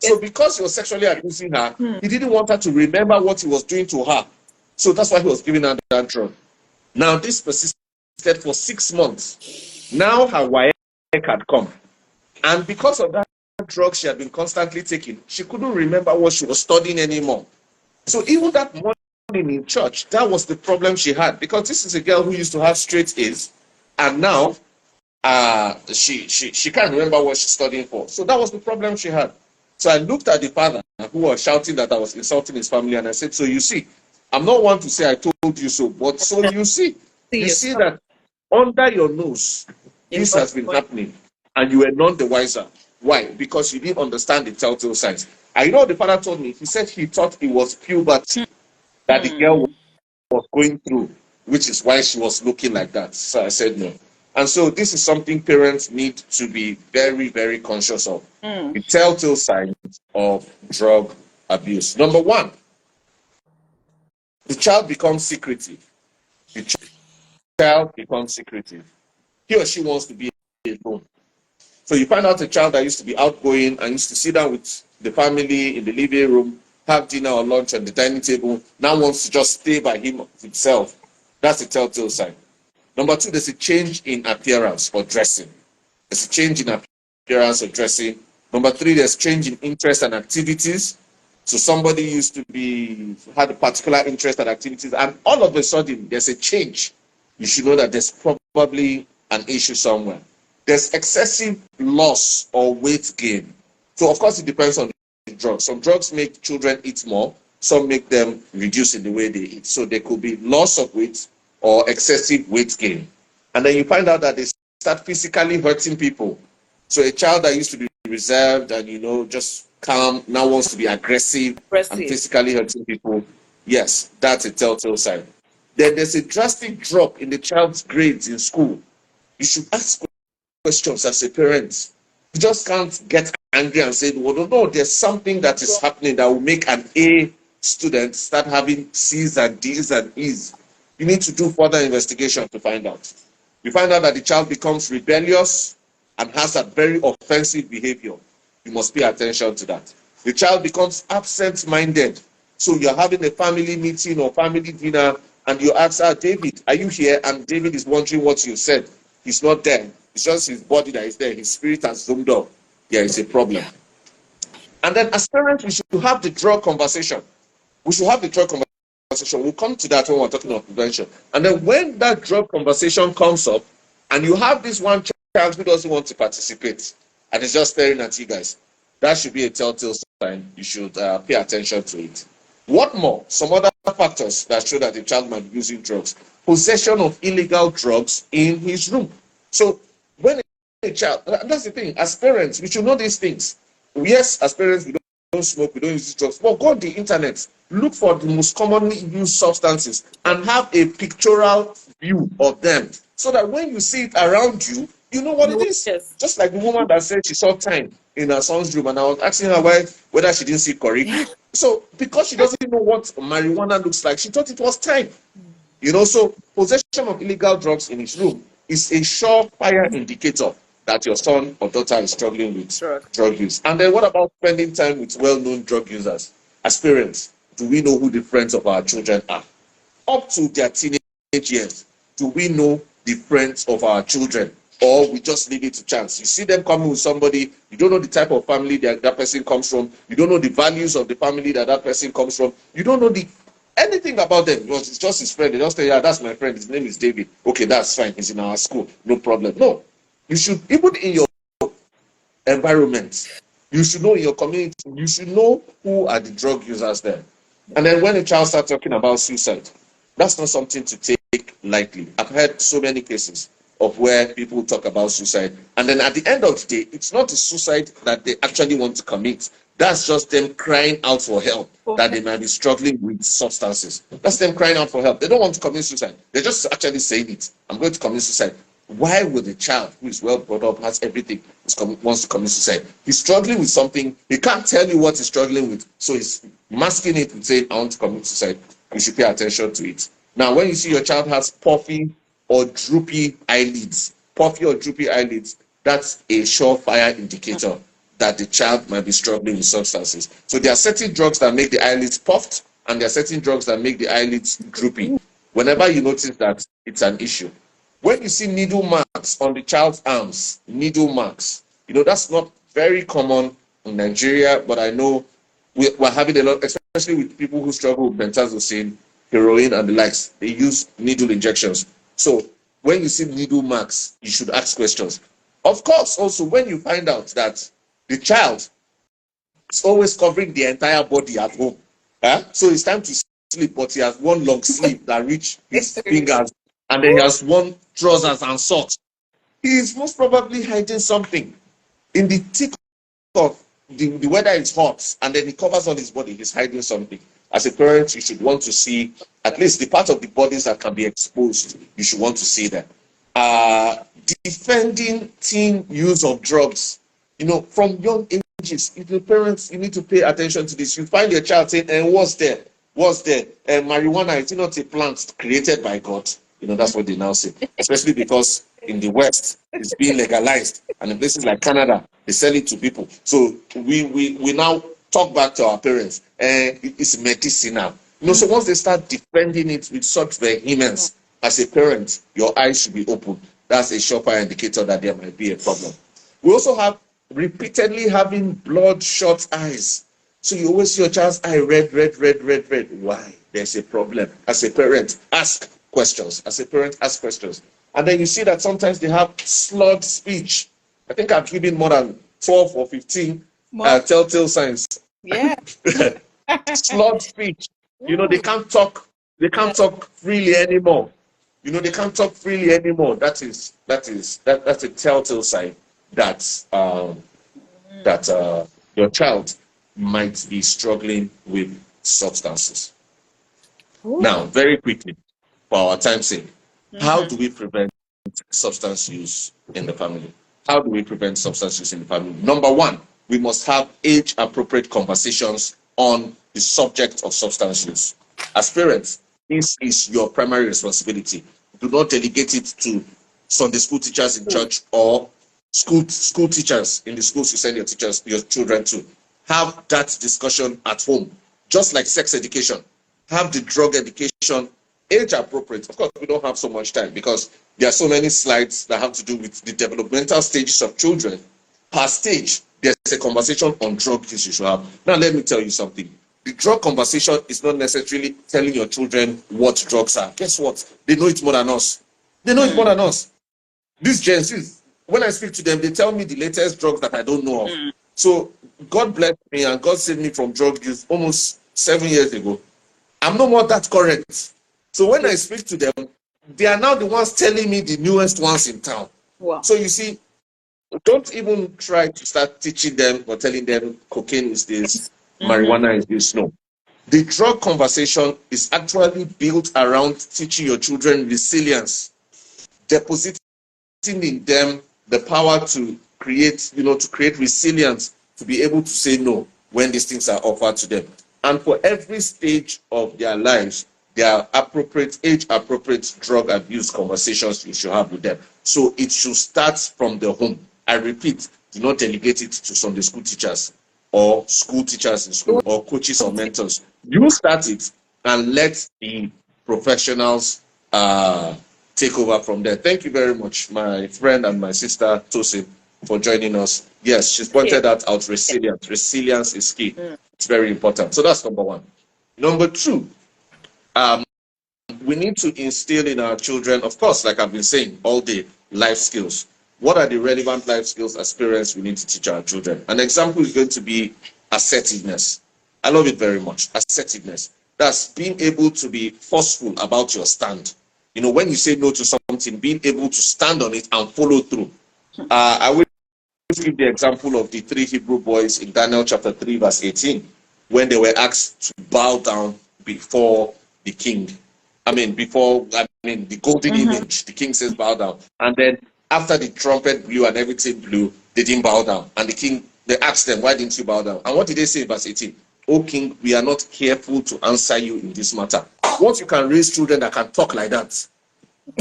So because he was sexually abusing her, he didn't want her to remember what he was doing to her. So that's why he was giving her that drug. Now, this persisted for 6 months. Now her WAEC had come. And because of that drug she had been constantly taking, she couldn't remember what she was studying anymore. So even that morning in church, that was the problem she had. Because this is a girl who used to have straight A's. And now she can't remember what she's studying for. So that was the problem she had. So I looked at the father who was shouting that I was insulting his family, and I said, so you see, I'm not one to say I told you so, but so you see that under your nose, this has been happening, and you were none the wiser. Why? Because you didn't understand the telltale signs. And you know what the father told me? He said he thought it was puberty that the girl was going through, which is why she was looking like that. So I said no. And so this is something parents need to be very, very conscious of. The telltale signs of drug abuse. Number one, the child becomes secretive. The child becomes secretive. He or she wants to be alone. So you find out a child that used to be outgoing and used to sit down with the family in the living room, have dinner or lunch at the dining table, now wants to just stay by himself. That's a telltale sign. Number two, there's a change in appearance or dressing. There's a change in appearance or dressing. Number three, there's change in interest and activities. So somebody used to had a particular interest and activities, and all of a sudden there's a change. You should know that there's probably an issue somewhere. There's excessive loss or weight gain. So of course it depends on the drug. Some drugs make children eat more. Some make them reduce in the way they eat. So there could be loss of weight or excessive weight gain. And then you find out that they start physically hurting people. So a child that used to be reserved and, just calm, now wants to be aggressive and physically hurting people. Yes, that's a telltale sign. Then there's a drastic drop in the child's grades in school. You should ask questions as a parent. You just can't get angry and say, well, no, there's something that is happening that will make an A student start having C's and D's and E's. You need to do further investigation to find out. You find out that the child becomes rebellious and has a very offensive behavior. You must pay attention to that. The child becomes absent-minded. So you're having a family meeting or family dinner and you ask her, David, are you here? And David is wondering what you said. He's not there. It's just his body that is there. His spirit has zoomed up. There is a problem. And then as parents, we should have the drug conversation. We should have the drug conversation. We'll come to that when we're talking about prevention. And then when that drug conversation comes up and you have this one child who doesn't want to participate and is just staring at you guys, that should be a telltale sign. You should pay attention to it. What more? Some other factors that show that the child might be using drugs. Possession of illegal drugs in his room. So when a child, that's the thing, as parents, we should know these things. Yes, as parents, we don't smoke, we don't use drugs, but go on the internet, look for the most commonly used substances and have a pictorial view of them so that when you see it around you, you know what it is. Yes. Just like the woman that said she saw time in her son's room and I was asking her whether she didn't see curry. So because she doesn't know what marijuana looks like, she thought it was time. So possession of illegal drugs in his room is a surefire indicator that your son or daughter is struggling with Drug. drug use. And then what about spending time with well-known drug users? As parents, do we know who the friends of our children are? Up to their teenage years, do we know the friends of our children? Or we just leave it to chance? You see them coming with somebody, you don't know the type of family that person comes from, you don't know the values of the family that person comes from, you don't know anything about them. It's just his friend. They just say, yeah, that's my friend, his name is David. Okay, that's fine, he's in our school, no problem. No, you should, even in your environment, you should know in your community, you should know who are the drug users there. And then when a child starts talking about suicide, that's not something to take lightly. I've heard so many cases of where people talk about suicide, and then at the end of the day, it's not a suicide that they actually want to commit. That's just them crying out for help, that they might be struggling with substances. That's them crying out for help. They don't want to commit suicide. They're just actually saying it. I'm going to commit suicide. Why would a child who is well brought up, has everything, wants to commit suicide? He's struggling with something. He can't tell you what he's struggling with. So he's masking it with saying, I want to commit suicide. You should pay attention to it. Now, when you see your child has puffy or droopy eyelids, that's a surefire indicator that the child might be struggling with substances. So there are certain drugs that make the eyelids puffed, and there are certain drugs that make the eyelids droopy. Whenever you notice that, it's an issue. When you see needle marks on the child's arms, needle marks, that's not very common in Nigeria, but I know we're having a lot, especially with people who struggle with pentazocine, heroin, and the likes. They use needle injections. So when you see needle marks, you should ask questions. Of course, also, when you find out that the child is always covering the entire body at home, so it's time to sleep, but he has one long sleeve that reaches his fingers, and then he has one trousers and socks. He is most probably hiding something. In the thick of the weather is hot, and then he covers all his body, he's hiding something. As a parent, you should want to see at least the part of the bodies that can be exposed. You should want to see that. Defending teen use of drugs, from young ages. If the parents, you need to pay attention to this. You find your child saying, and what's there? Marijuana is not a plant created by God. That's what they now say. Especially because in the West, it's being legalized. And in places like Canada, they sell it to people. So we now talk back to our parents. It's medicinal. So once they start defending it with such vehemence, as a parent, your eyes should be open. That's a surefire indicator that there might be a problem. We also have repeatedly having bloodshot eyes. So you always see your child's eye red. Why? There's a problem. As a parent, ask questions. And then you see that sometimes they have slurred speech. I think I've given more than 12 or 15 telltale signs. Yeah. Slurred speech. They can't talk. They can't talk freely anymore. That's a telltale sign that your child might be struggling with substances. Ooh. Now, very quickly, for our time's sake, how do we prevent substance use in the family? Number one, we must have age-appropriate conversations on the subject of substance use. As parents, this is your primary responsibility. Do not delegate it to Sunday school teachers in church or school teachers in the schools you send your children to. Have that discussion at home. Just like sex education, have the drug education age appropriate. Of course, we don't have so much time because there are so many slides that have to do with the developmental stages of children. Per stage, there's a conversation on drug use you should have. Now, let me tell you something. The drug conversation is not necessarily telling your children what drugs are. Guess what? They know it more than us. These Gen Zs, when I speak to them, they tell me the latest drugs that I don't know of. So God bless me and God saved me from drug use almost 7 years ago. I'm no more that correct. So when I speak to them, they are now the ones telling me the newest ones in town. Wow. So you see, don't even try to start teaching them or telling them cocaine is this, marijuana is this. No. The drug conversation is actually built around teaching your children resilience, depositing in them the power to create resilience, to be able to say no when these things are offered to them. And for every stage of their lives, there are age-appropriate drug abuse conversations you should have with them. So it should start from the home. I repeat, do not delegate it to Sunday school teachers or school teachers in school or coaches or mentors. You start it and let the professionals take over from there. Thank you very much, my friend and my sister Tosin, for joining us. Yes, she's pointed out resilience. Resilience is key. It's very important. So that's number one. Number two, we need to instill in our children, of course, like I've been saying all day, life skills. What are the relevant life skills as parents we need to teach our children? An example is going to be assertiveness. I love it very much. Assertiveness. That's being able to be forceful about your stand. You know, when you say no to something, being able to stand on it and follow through. I will give the example of the 3 Hebrew boys in Daniel chapter 3, verse 18, when they were asked to bow down before the king. The golden image. The king says bow down. And then after the trumpet blew and everything blew, they didn't bow down. And the king, they asked them, why didn't you bow down? And what did they say in verse 18? O king, we are not careful to answer you in this matter. Once you can raise children that can talk like that,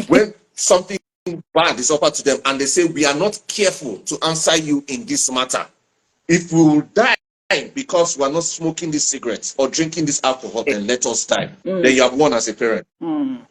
when something bad is offered to them and they say, we are not careful to answer you in this matter, if we will die because we are not smoking these cigarettes or drinking this alcohol, then let us die. Then you have won as a parent.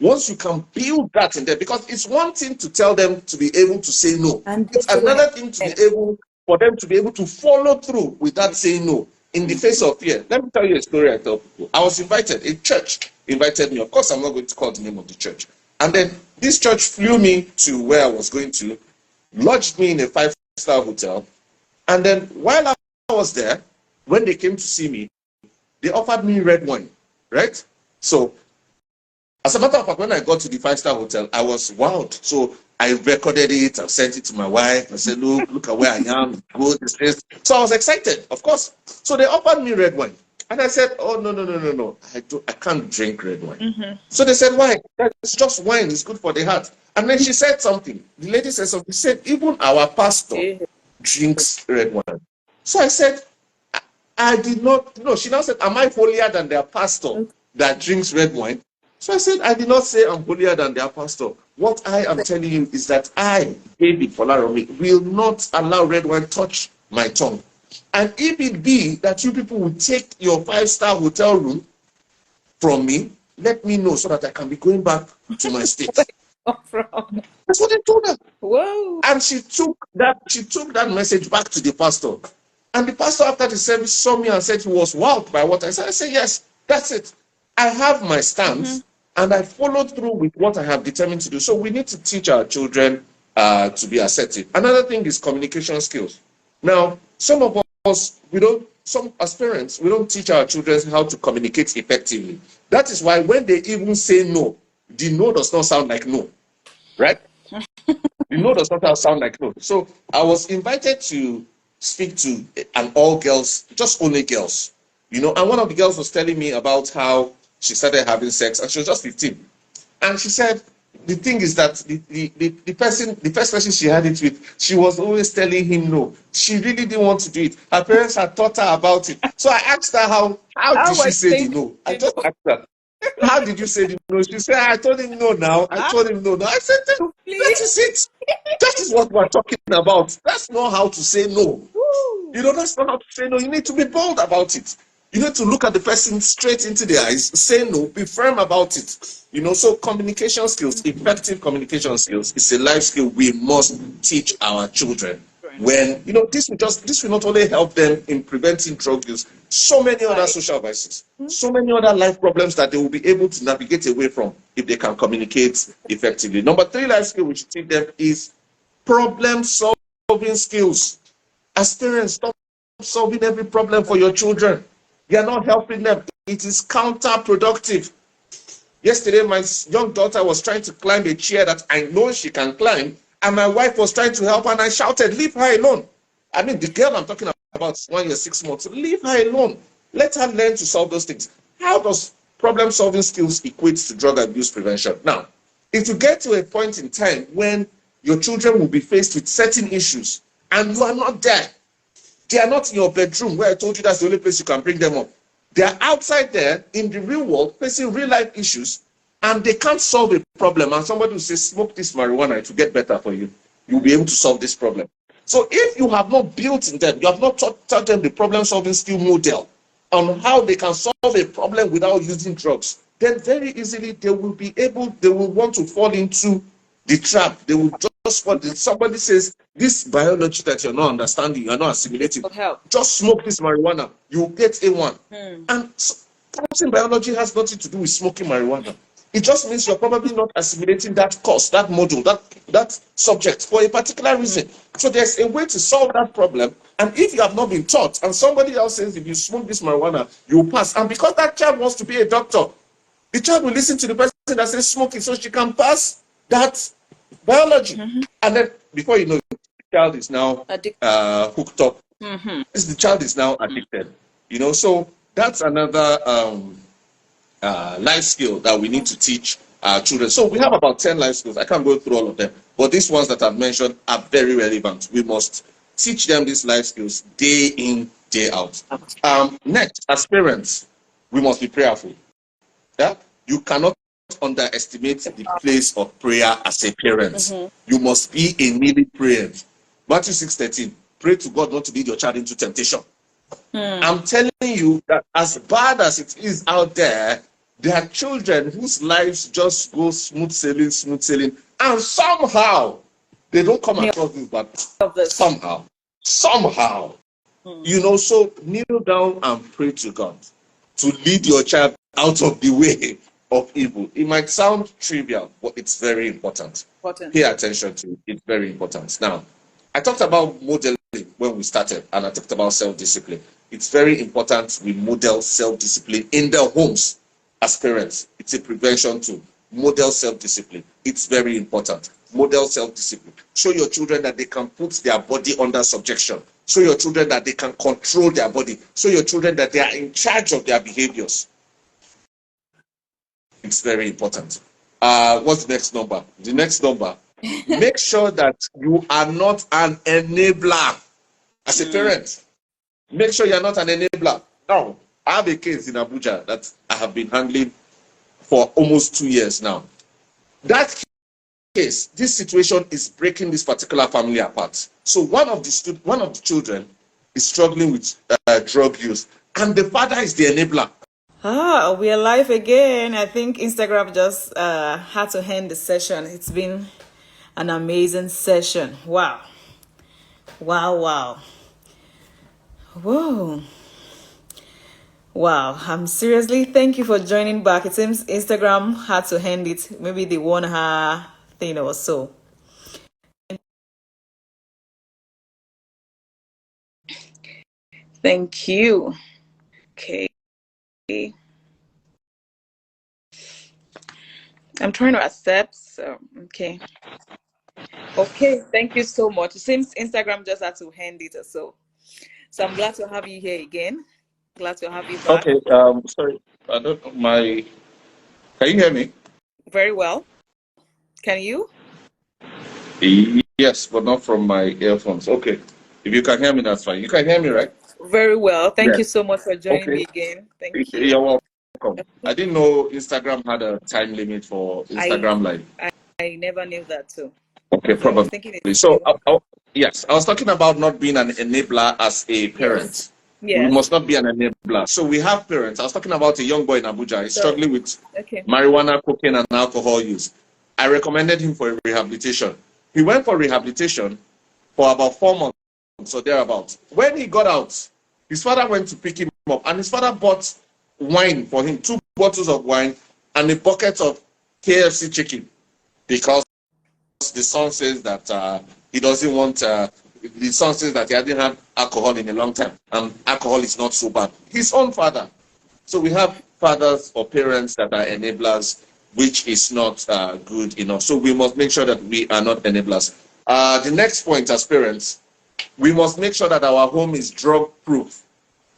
Once you can build that in there, because it's one thing to tell them to be able to say no, and it's another thing to be able for them to be able to follow through with that saying no in the face of fear. Let me tell you a story I tell people. I was invited, a church invited me. Of course, I'm not going to call the name of the church. And then this church flew me to where I was going to, lodged me in a 5-star hotel. And then while I was there, when they came to see me, they offered me red wine, right? So, as a matter of fact, when I got to the 5-star hotel, I was wowed. So I recorded it, I sent it to my wife. I said, look at where I am, good, this. So I was excited, of course. So they offered me red wine. And I said, oh, no. I can't drink red wine. So they said, why? It's just wine, it's good for the heart. And then she said something. The lady said something. She said, even our pastor drinks red wine. So I said, I did not know. She now said, am I holier than their pastor that drinks red wine? So I said, I did not say I'm holier than their pastor. What I am telling you is that I, David Folaromi, will not allow red wine touch my tongue. And if it be that you people will take your 5-star hotel room from me, let me know so that I can be going back to my state. That's what I told her. Whoa. And she took that message back to the pastor. And the pastor, after the service, saw me and said he was wowed by what I said. I said, yes, that's it. I have my stance, and I followed through with what I have determined to do. So we need to teach our children to be assertive. Another thing is communication skills. Now, some of us, as parents, we don't teach our children how to communicate effectively. That is why when they even say no, the no does not sound like no, right? The no does not sound like no. So I was invited to speak to an all girls, just only girls, and one of the girls was telling me about how she started having sex, and she was just 15. And she said, the thing is that the first person she had it with, she was always telling him no. She really didn't want to do it. Her parents had taught her about it. So I asked her how did she say the no? I just asked her, how did you say the no? She said, I told him no now. I told him no now. I said, that is it. That is what we're talking about. That's not how to say no. That's not how to say no. You need to be bold about it. You need to look at the person straight into the eyes, say no, be firm about it. So communication skills, effective communication skills is a life skill we must teach our children. When, this will not only help them in preventing drug use, so many other social vices, so many other life problems that they will be able to navigate away from if they can communicate effectively. Number 3 life skill we should teach them is problem solving skills. As parents, stop solving every problem for your children. You are not helping them. It is counterproductive. Yesterday, my young daughter was trying to climb a chair that I know she can climb, and my wife was trying to help her, and I shouted, leave her alone. I mean, the girl I'm talking about is 1 year, 6 months. Leave her alone. Let her learn to solve those things. How does problem-solving skills equate to drug abuse prevention? Now, if you get to a point in time when your children will be faced with certain issues, and you are not there, they are not in your bedroom where I told you that's the only place you can bring them up. They are outside there in the real world facing real life issues, and they can't solve a problem. And somebody will say, smoke this marijuana, it will get better for you. You'll be able to solve this problem. So if you have not built in them, you have not taught them the problem-solving skill model on how they can solve a problem without using drugs, then very easily they will want to fall into the trap. They will just fall. Somebody says, this biology that you're not understanding, you're not assimilating, just smoke this marijuana, you'll get A1. And so, biology has nothing to do with smoking marijuana. It just means you're probably not assimilating that course, that module, that subject for a particular reason. So there's a way to solve that problem. And if you have not been taught, and somebody else says, if you smoke this marijuana, you'll pass. And because that child wants to be a doctor, the child will listen to the person that says smoking so she can pass that biology. And then before you know it, the child is now hooked up. The child is now addicted. So that's another life skill that we need to teach our children. So we have about 10 life skills. I can't go through all of them, but these ones that I've mentioned are very relevant. We must teach them these life skills day in, day out. Next, as parents, we must be prayerful. Yeah? You cannot underestimate the place of prayer as a parent. You must be a needy prayer. Matthew 6:13, pray to God not to lead your child into temptation. I'm telling you that as bad as it is out there are children whose lives just go smooth sailing, and somehow they don't come across this, but somehow. So kneel down and pray to God to lead your child out of the way of evil. It might sound trivial, but it's very important. Pay attention to it. It's very important. Now, I talked about modeling when we started, and I talked about self-discipline. It's very important we model self-discipline in their homes as parents. It's a prevention tool. Model self-discipline. It's very important. Model self-discipline. Show your children that they can put their body under subjection. Show your children that they can control their body. Show your children that they are in charge of their behaviors. It's very important. What's the next number? The next number. Make sure that you are not an enabler as a parent. Make sure you're not an enabler. Now, I have a case in Abuja that I have been handling for almost 2 years now. That case, this situation is breaking this particular family apart. So one of the children is struggling with drug use, and the father is the enabler. We are live again. I think Instagram just had to end the session. It's been an amazing session. Wow. Whoa. Wow. Seriously, thank you for joining back. It seems Instagram had to end it. Maybe the 1 hour thing or so. Thank you. Okay. I'm trying to accept. So, okay. Thank you so much. It seems Instagram just had to end it or so. So I'm glad to have you here again. Glad to have you back. Okay. Sorry. I don't know my. Can you hear me? Very well. Can you? Yes, but not from my earphones. Okay. If you can hear me, that's fine. You can hear me, right? Very well. Thank you so much for joining me again. Thank you. You're welcome. I didn't know Instagram had a time limit for Instagram Live. I never knew that too. Okay, probably. So, yes, I was talking about not being an enabler as a parent. Yes. We must not be an enabler. So we have parents. I was talking about a young boy in Abuja. He's struggling with marijuana, cocaine, and alcohol use. I recommended him for rehabilitation. He went for rehabilitation for about 4 months or thereabouts. When he got out, his father went to pick him up, and his father bought wine for him, 2 bottles of wine and a bucket of KFC chicken, because the son says that he doesn't want, the son says that he hasn't had alcohol in a long time, and alcohol is not so bad. His own father. So we have fathers or parents that are enablers, which is not good enough. So we must make sure that we are not enablers. The next point as parents, we must make sure that our home is drug-proof.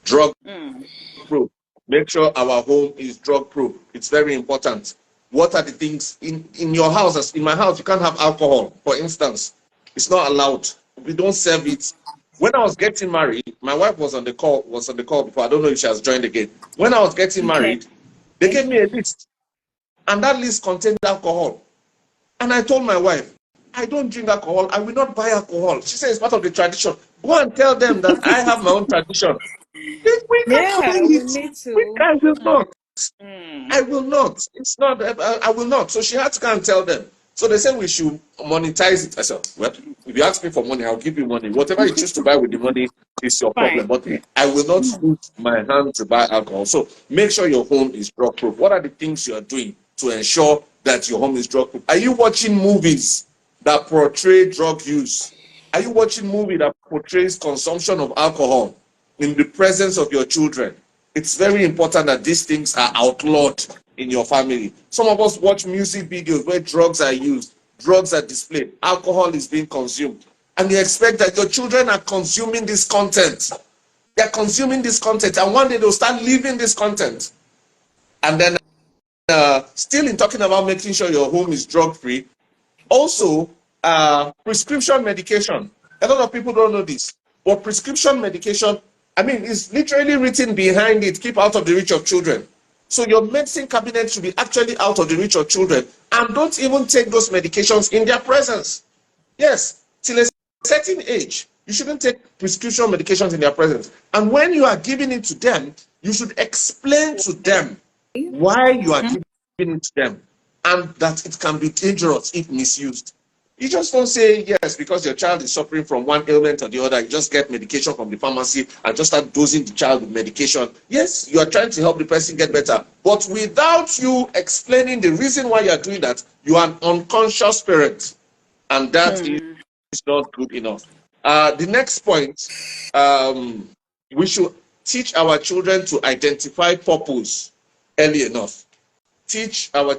Drug-proof. Make sure our home is drug-proof. It's very important. What are the things in your house? In my house, you can't have alcohol, for instance. It's not allowed. We don't serve it. When I was getting married, my wife was on the call before. I don't know if she has joined again. When I was getting married, they gave me a list, and that list contained alcohol. And I told my wife, I don't drink alcohol. I will not buy alcohol. She said it's part of the tradition. Go and tell them that I have my own tradition. We are Yeah, doing we it. need We to. I will not. Mm. I will not. It's not. I will not. So she had to go and tell them. So they said we should monetize it. I said, well, if you ask me for money, I'll give you money. Whatever you choose to buy with the money is your Fine. problem. But I will not use my hand to buy alcohol. So make sure your home is drug proof. What are the things you are doing to ensure that your home is drug proof? Are you watching movies that portray drug use? Are you watching movie that portrays consumption of alcohol in the presence of your children? It's very important that these things are outlawed in your family. Some of us watch music videos where drugs are used, drugs are displayed, alcohol is being consumed, and you expect that your children are consuming this content. They're consuming this content, and one day they'll start living this content. And then, still in talking about making sure your home is drug-free, also, prescription medication. A lot of people don't know this, but prescription medication, I mean, it's literally written behind it, keep out of the reach of children. So your medicine cabinet should be actually out of the reach of children, and don't even take those medications in their presence. Yes, till a certain age, you shouldn't take prescription medications in their presence. And when you are giving it to them, you should explain to them why you are giving it to them, and that it can be dangerous if misused. You just don't say yes because your child is suffering from one ailment or the other. You just get medication from the pharmacy and just start dosing the child with medication. Yes, you are trying to help the person get better, but without you explaining the reason why you are doing that, you are an unconscious parent, and that is not good enough. The next point, we should teach our children to identify purpose early enough. Teach our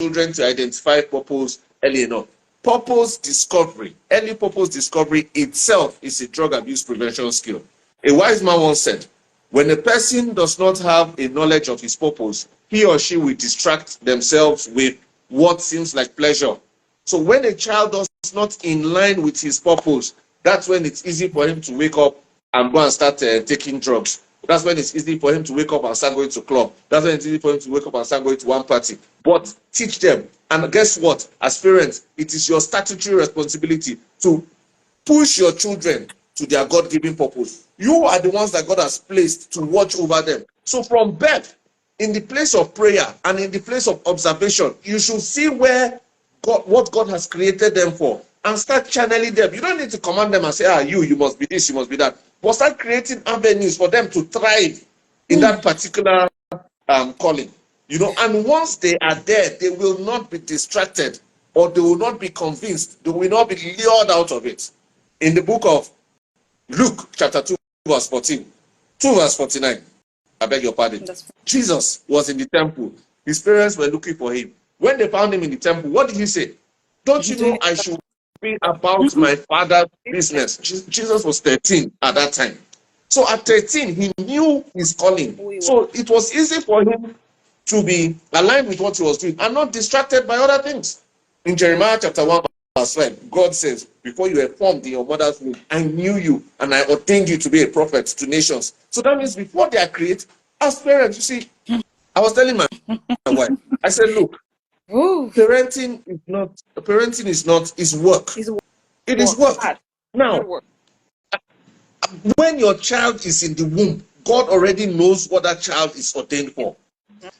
children to identify purpose early enough. Purpose discovery, early purpose discovery itself is a drug abuse prevention skill. A wise man once said, when a person does not have a knowledge of his purpose, he or she will distract themselves with what seems like pleasure. So when a child does not in line with his purpose, that's when it's easy for him to wake up and go and start taking drugs. That's when it's easy for him to wake up and start going to club. That's when it's easy for him to wake up and start going to one party. But teach them. And guess what? As parents, it is your statutory responsibility to push your children to their God-given purpose. You are the ones that God has placed to watch over them. So from birth, in the place of prayer and in the place of observation, you should see where what God has created them for, and start channeling them. You don't need to command them and say, you must be this, you must be that. But start creating avenues for them to thrive in that particular calling. And once they are there, they will not be distracted, or they will not be convinced, they will not be lured out of it. In the book of Luke, chapter 2, verse 14, 2 verse 49, I beg your pardon. Jesus was in the temple. His parents were looking for him. When they found him in the temple, what did he say? Don't you know I should be about my father's business? Jesus was 13 at that time. So at 13, he knew his calling. So it was easy for him to be aligned with what he was doing and not distracted by other things. In Jeremiah chapter 1, verse 5, God says, before you were formed in your mother's womb, I knew you and I ordained you to be a prophet to nations. So that means before they are created, as parents, you see, I was telling my wife, I said, look, parenting is work. It is work. Now, when your child is in the womb, God already knows what that child is ordained for.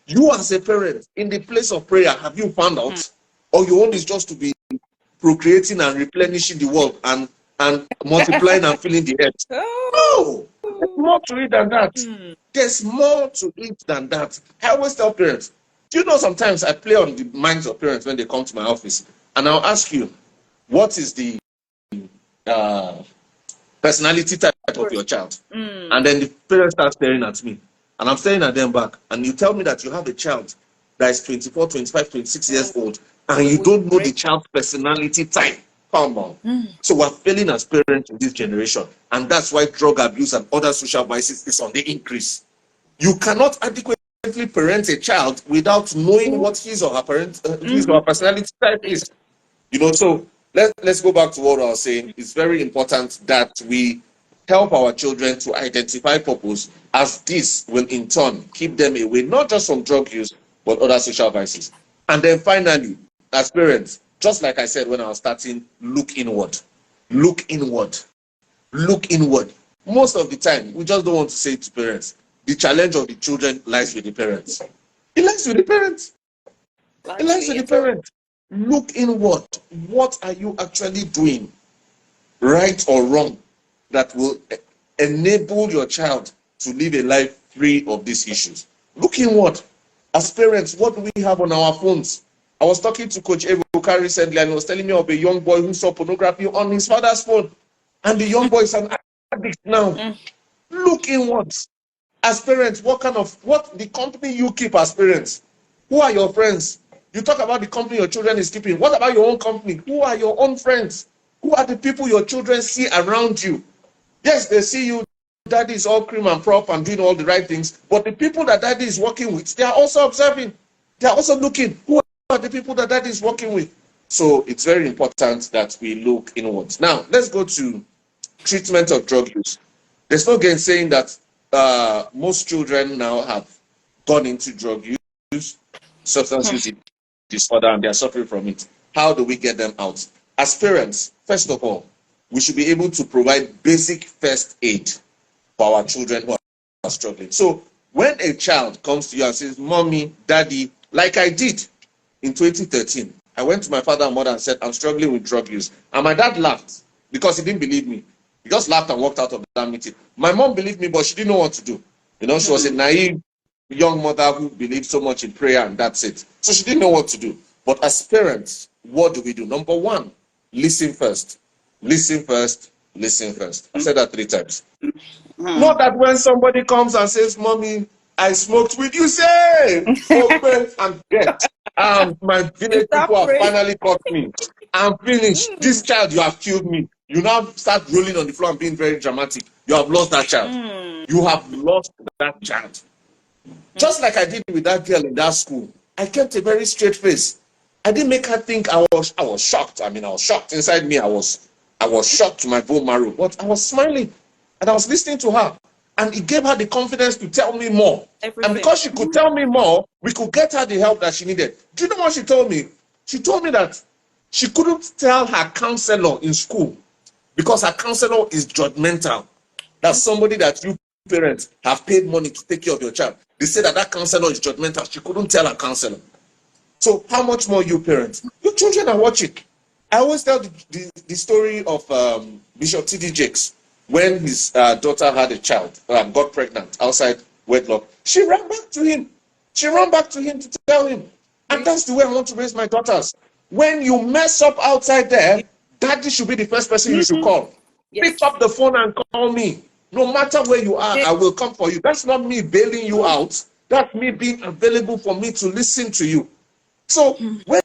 You as a parent, in the place of prayer, have you found out? Or your own is just to be procreating and replenishing the world and multiplying and filling the earth? No! There's more to it than that. There's more to it than that. I always tell parents, do you know sometimes I play on the minds of parents when they come to my office, and I'll ask you, what is the personality type of your child? And then the parents start staring at me, and I'm staring at them back, and you tell me that you have a child that is 24, 25, 26 years old, and you don't know the child's personality type. Come on. So we're failing as parents in this generation, and that's why drug abuse and other social vices is on the increase. You cannot adequately parent a child without knowing what his or her personality type is. So let's go back to what I was saying. It's very important that we help our children to identify purpose, as this will in turn keep them away, not just from drug use, but other social vices. And then finally, as parents, Just like I said when I was starting, look inward. Look inward. Look inward. Most of the time, we just don't want to say it to parents. The challenge of the children lies with the parents. It lies with the parents. It lies with the parents. Look inward. What are you actually doing, right or wrong, that will enable your child to live a life free of these issues? Look inward. As parents, what do we have on our phones? I was talking to Coach Ebuka recently, and he was telling me of a young boy who saw pornography on his father's phone. And the young boy is an addict now. Look inward. As parents, what the company you keep as parents? Who are your friends? You talk about the company your children is keeping. What about your own company? Who are your own friends? Who are the people your children see around you? Yes, they see you, daddy is all cream and prop and doing all the right things, but the people that daddy is working with, they are also observing. They are also looking. Who are the people that daddy is working with? So it's very important that we look inwards. Now, let's go to treatment of drug use. There's no gainsaying that most children now have gone into drug use, substance use disorder, and they are suffering from it. How do we get them out? As parents, first of all, we should be able to provide basic first aid for our children who are struggling. So when a child comes to you and says, Mommy, Daddy, like I did in 2013, I went to my father and mother and said, I'm struggling with drug use. And my dad laughed because he didn't believe me. He just laughed and walked out of that meeting. My mom believed me, but she didn't know what to do. You know, she was a naive young mother who believed so much in prayer, and that's it. So she didn't know what to do. But as parents, what do we do? Number one, listen first. Listen first. Listen first. I said that 3 times. Not that when somebody comes and says, Mommy, I smoked with you, say, open and get. My village people have finally caught me. I'm finished. This child, you have killed me. You now start rolling on the floor and being very dramatic. You have lost that child. You have lost that child. Just like I did with that girl in that school. I kept a very straight face. I didn't make her think I was shocked. I mean, I was shocked inside me. I was shocked to my bone marrow. But I was smiling and I was listening to her. And it gave her the confidence to tell me more. Everything. And because she could tell me more, we could get her the help that she needed. Do you know what she told me? She told me that she couldn't tell her counselor in school because her counselor is judgmental. That's somebody that you parents have paid money to take care of your child. They say that counselor is judgmental. She couldn't tell her counselor. So how much more you parents? Your children are watching. I always tell the story of Bishop T.D. Jakes. When his daughter had a child, got pregnant outside wedlock, she ran back to him. She ran back to him to tell him. And that's the way I want to raise my daughters. When you mess up outside there, daddy should be the first person you should call. Yes. Pick up the phone and call me. No matter where you are, I will come for you. That's not me bailing you out. That's me being available for me to listen to you. So when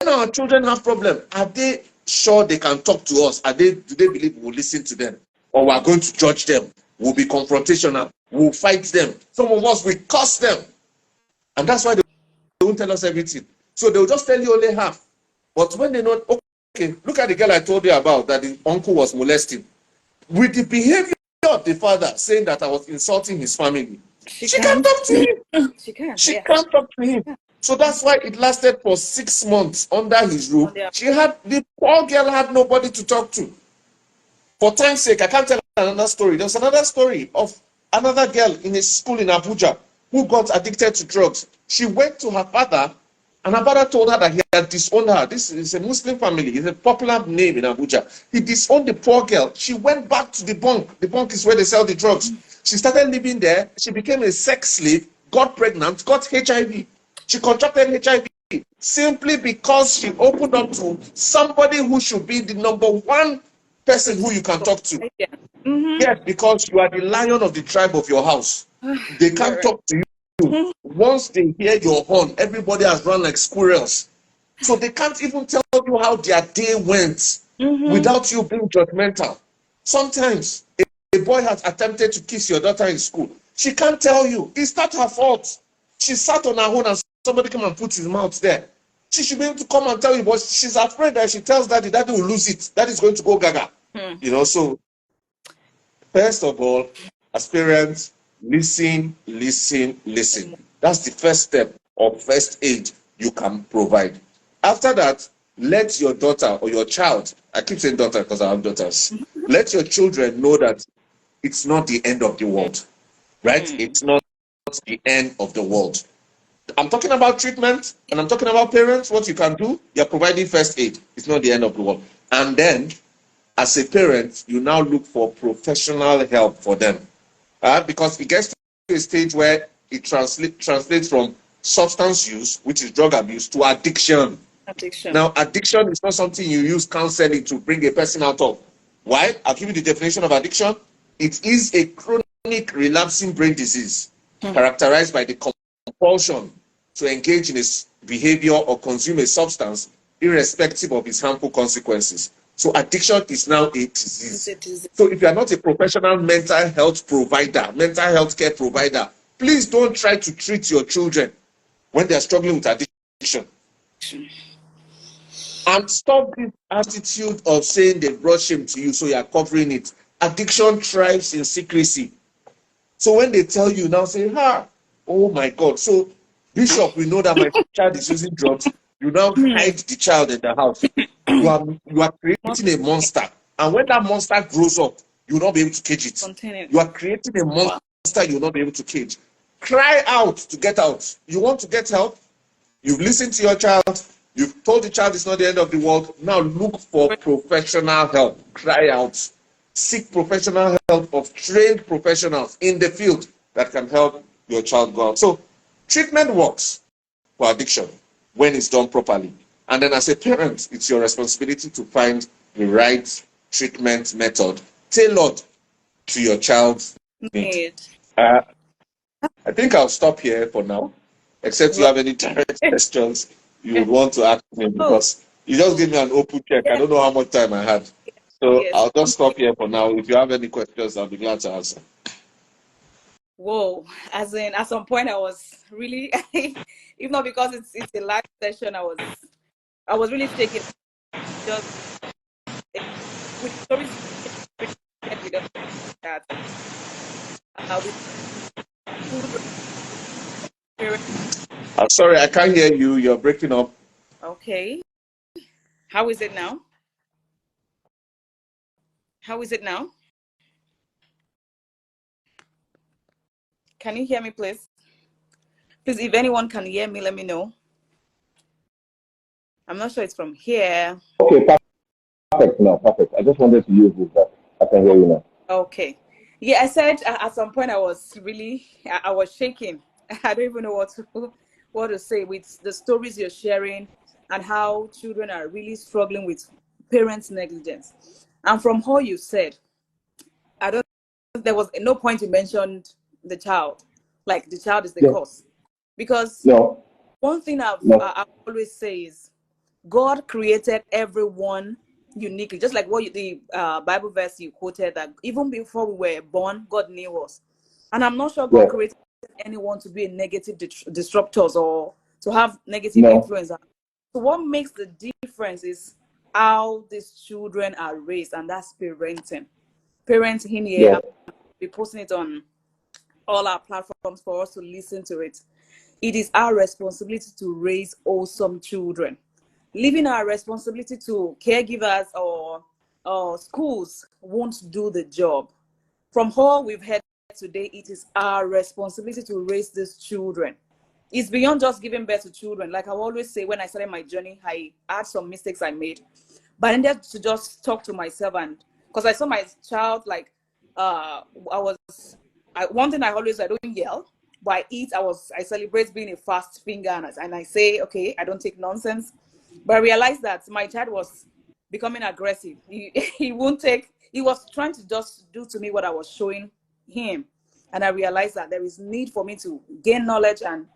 our children have problems, are they sure they can talk to us? Do they believe we will listen to them? Or we are going to judge them? We'll be confrontational. We'll fight them. Some of us, we curse them. And that's why they don't tell us everything. So they'll just tell you only half. But when they know, okay, look at the girl I told you about that the uncle was molesting. With the behavior of the father saying that I was insulting his family, she can't talk to him. She can't talk to him. So that's why it lasted for 6 months under his roof. The poor girl had nobody to talk to. For time's sake, I can't tell another story. There's another story of another girl in a school in Abuja who got addicted to drugs. She went to her father, and her father told her that he had disowned her. This is a Muslim family. It's a popular name in Abuja. He disowned the poor girl. She went back to the bunk. The bunk is where they sell the drugs. She started living there. She became a sex slave, got pregnant, got HIV. She contracted HIV simply because she opened up to somebody who should be the number one person who you can talk to. Yes, because you are the lion of the tribe of your house. They can't talk to you. Once they hear your horn, everybody has run like squirrels. So they can't even tell you how their day went without you being judgmental. Sometimes a boy has attempted to kiss your daughter in school. She can't tell you. It's not her fault. She sat on her own and somebody came and put his mouth there. She should be able to come and tell you, but she's afraid that if she tells daddy, daddy will lose it. Daddy is going to go gaga. You know, so first of all, as parents, listen. That's the first step of first aid you can provide. After that, let your daughter or your child, I keep saying daughter because I have daughters, let your children know that it's not the end of the world, right? It's not the end of the world. I'm talking about treatment and I'm talking about parents, what you can do. You're providing first aid. It's not the end of the world. And then, as a parent, you now look for professional help for them. Because it gets to a stage where it translates from substance use, which is drug abuse, to addiction. Now, addiction is not something you use counseling to bring a person out of. Why? I'll give you the definition of addiction. It is a chronic relapsing brain disease characterized by the compulsion to engage in a behavior or consume a substance, irrespective of its harmful consequences. So addiction is now a disease. So if you are not a professional mental health provider, mental health care provider, please don't try to treat your children when they are struggling with addiction. And stop this attitude of saying they brought shame to you, so you are covering it. Addiction thrives in secrecy. So when they tell you now, say, oh my God. So, Bishop, we know that my child is using drugs. You now hide the child in the house. You are creating a monster. And when that monster grows up, you will not be able to cage it. You are creating a monster you will not be able to cage. Cry out to get out. You want to get help? You've listened to your child. You've told the child it's not the end of the world. Now look for professional help. Cry out. Seek professional help of trained professionals in the field that can help your child go out. So treatment works for addiction when it's done properly. And then as a parent, it's your responsibility to find the right treatment method tailored to your child's needs. I think I'll stop here for now, except you have any direct questions you would want to ask me, because you just gave me an open check. I don't know how much time I had. So I'll just stop here for now. If you have any questions, I'll be glad to answer. Whoa, as in at some point I was really, if not because it's a live session, I was really taking just with stories that I'm sorry, I can't hear you. You're breaking up. Okay. How is it now? How is it now? Can you hear me, please? Please, if anyone can hear me, let me know. I'm not sure it's from here. Okay, perfect now, perfect. I just wanted to use this, but I can hear you now. Okay. Yeah, I said at some point I was shaking. I don't even know what to say with the stories you're sharing and how children are really struggling with parents' negligence. And from all you said, there was no point you mentioned the child, like the child is the cause. Because one thing I always say is God created everyone uniquely, just like what the Bible verse you quoted, that even before we were born, God knew us. And I'm not sure God created anyone to be a negative disruptors or to have negative influence. So what makes the difference is how these children are raised, and that's parenting. Parenting here, I'll be posting it on all our platforms for us to listen to it. It is our responsibility to raise awesome children. Leaving our responsibility to caregivers or schools won't do the job. From all we've heard today, it is our responsibility to raise these children. It's beyond just giving birth to children. Like I always say, when I started my journey, I had some mistakes I made, but I needed to just talk to myself, and because I saw my child, like one thing I don't yell, but I eat. I celebrate being a fast finger, and I say, okay, I don't take nonsense. But I realized that my child was becoming aggressive. He was trying to just do to me what I was showing him. And I realized that there is need for me to gain knowledge and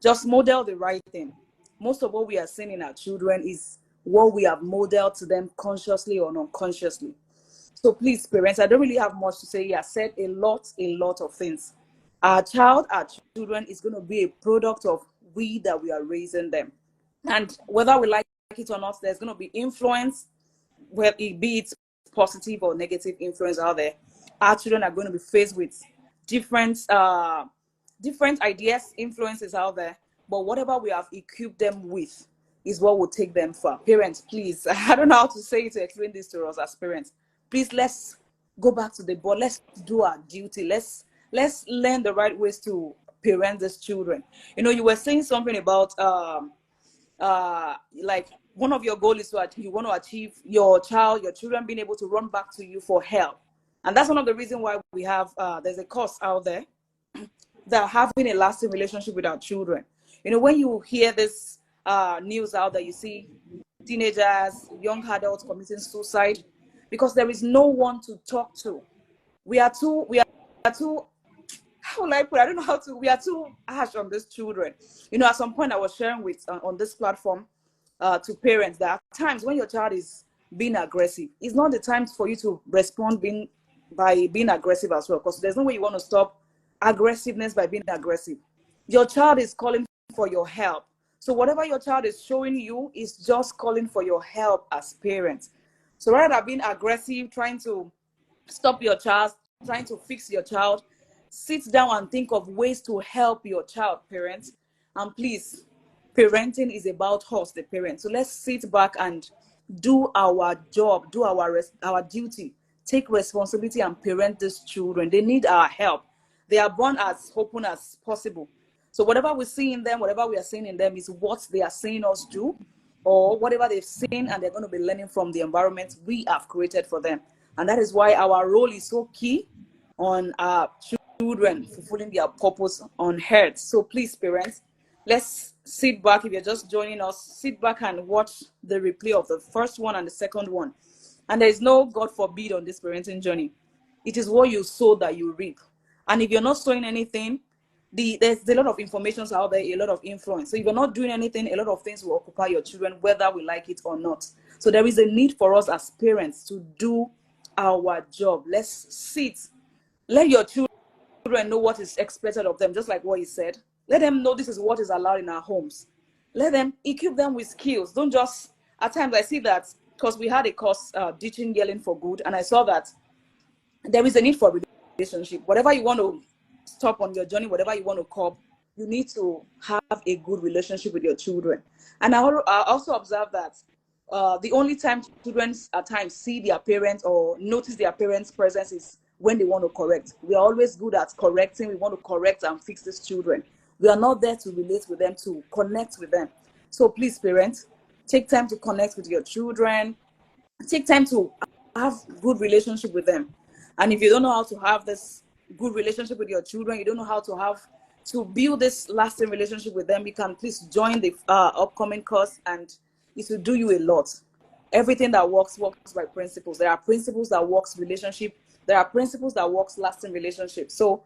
just model the right thing. Most of what we are seeing in our children is what we have modeled to them consciously or unconsciously. So please, parents, I don't really have much to say. I said a lot of things. Our children is going to be a product of we that we are raising them. And whether we like it or not, there's going to be influence, whether it be it positive or negative influence out there. Our children are going to be faced with different ideas, influences out there. But whatever we have equipped them with, is what will take them far. Parents, please, I don't know how to say it to explain this to us as parents. Please, let's go back to the board. Let's do our duty. Let's learn the right ways to parent these children. You were saying something about like one of your goals is you want to achieve your children being able to run back to you for help. And that's one of the reasons why we have there's a course out there that having a lasting relationship with our children. When you hear this news out there, you see teenagers, young adults committing suicide because there is no one to talk to. We are too, how will I put it? I don't know how to, we are too harsh on these children. At some point I was sharing with on this platform to parents that at times when your child is being aggressive, it's not the time for you to respond by being aggressive as well, because there's no way you want to stop aggressiveness by being aggressive. Your child is calling for your help. So whatever your child is showing you is just calling for your help as parents. So rather than being aggressive, trying to stop your child, trying to fix your child, sit down and think of ways to help your child, parents. And please, parenting is about us, the parents. So let's sit back and do our job, do our duty, take responsibility and parent these children. They need our help. They are born as open as possible. So whatever we see in them, whatever we are seeing in them is what they are seeing us do, or whatever they've seen, and they're going to be learning from the environment we have created for them. And that is why our role is so key on our children fulfilling their purpose on earth. So please, parents, let's sit back. If you're just joining us, sit back and watch the replay of the first one and the second one. And there is no God forbid on this parenting journey. It is what you sow that you reap. And if you're not sowing anything, there's a lot of information out there, a lot of influence. So if you're not doing anything, a lot of things will occupy your children, whether we like it or not. So there is a need for us as parents to do our job. Let's sit. Let your children know what is expected of them, just like what he said. Let them know this is what is allowed in our homes. Let them equip them with skills. Don't just, at times I see that, because we had a course, Ditching Yelling for Good, and I saw that there is a need for relationship. Whatever you want to stop on your journey, whatever you want to curb, you need to have a good relationship with your children. And I also observe that the only time children at times see their parents or notice their parents' presence is when they want to correct. We are always good at correcting. We want to correct and fix these children. We are not there to relate with them, to connect with them. So please, parents, take time to connect with your children. Take time to have good relationship with them. And if you don't know how to have this good relationship with your children, you don't know how to build this lasting relationship with them, you can please join the upcoming course, and it will do you a lot. Everything that works by principles. There are principles that works relationship. There are principles that works lasting relationship. So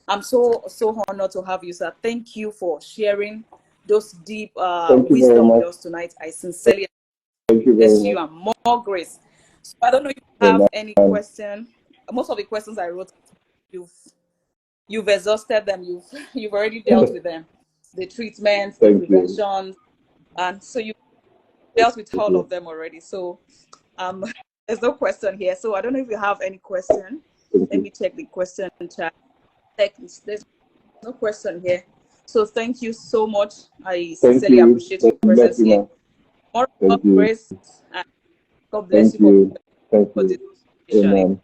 I'm so honored to have you, sir. Thank you for sharing those deep wisdom with us tonight. I sincerely bless you and more grace. So I don't know if you have any question. Most of the questions I wrote, you've exhausted them. You've already dealt with them. The treatments, the prevention, and so you dealt with all of them already. So there's no question here. So I don't know if you have any question. Let me check the question chat. There's no question here. So thank you so much. I sincerely appreciate your presence here. More grace and God bless you for this Amen.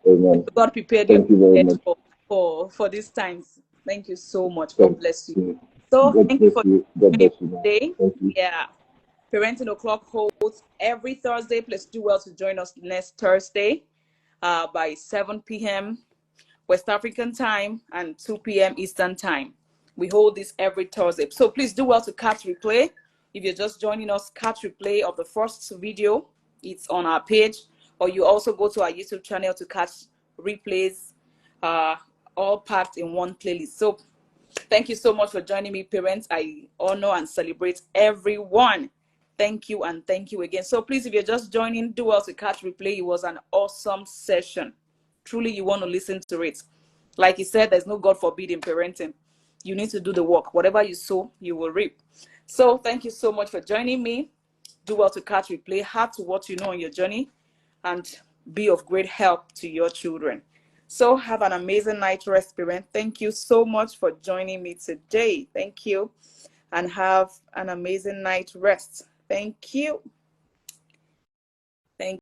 Amen. God prepared you for these times. Thank you so much. God bless you. So thank you for today. Yeah. Parenting O'Clock holds every Thursday. Please do well to join us next Thursday by 7 p.m. West African time and 2 p.m. Eastern time. We hold this every Thursday. So please do well to catch replay. If you're just joining us, catch replay of the first video. It's on our page. Or you also go to our YouTube channel to catch replays, all packed in one playlist. So thank you so much for joining me, parents. I honor and celebrate everyone. Thank you and thank you again. So please, if you're just joining, do well to catch replay. It was an awesome session. Truly, you want to listen to it. Like he said, there's no God forbid in parenting. You need to do the work. Whatever you sow, you will reap. So thank you so much for joining me. Do well to catch replay. Add to what you know on your journey and be of great help to your children. So have an amazing night rest, parent. Thank you so much for joining me today. Thank you. And have an amazing night rest. Thank you. Thank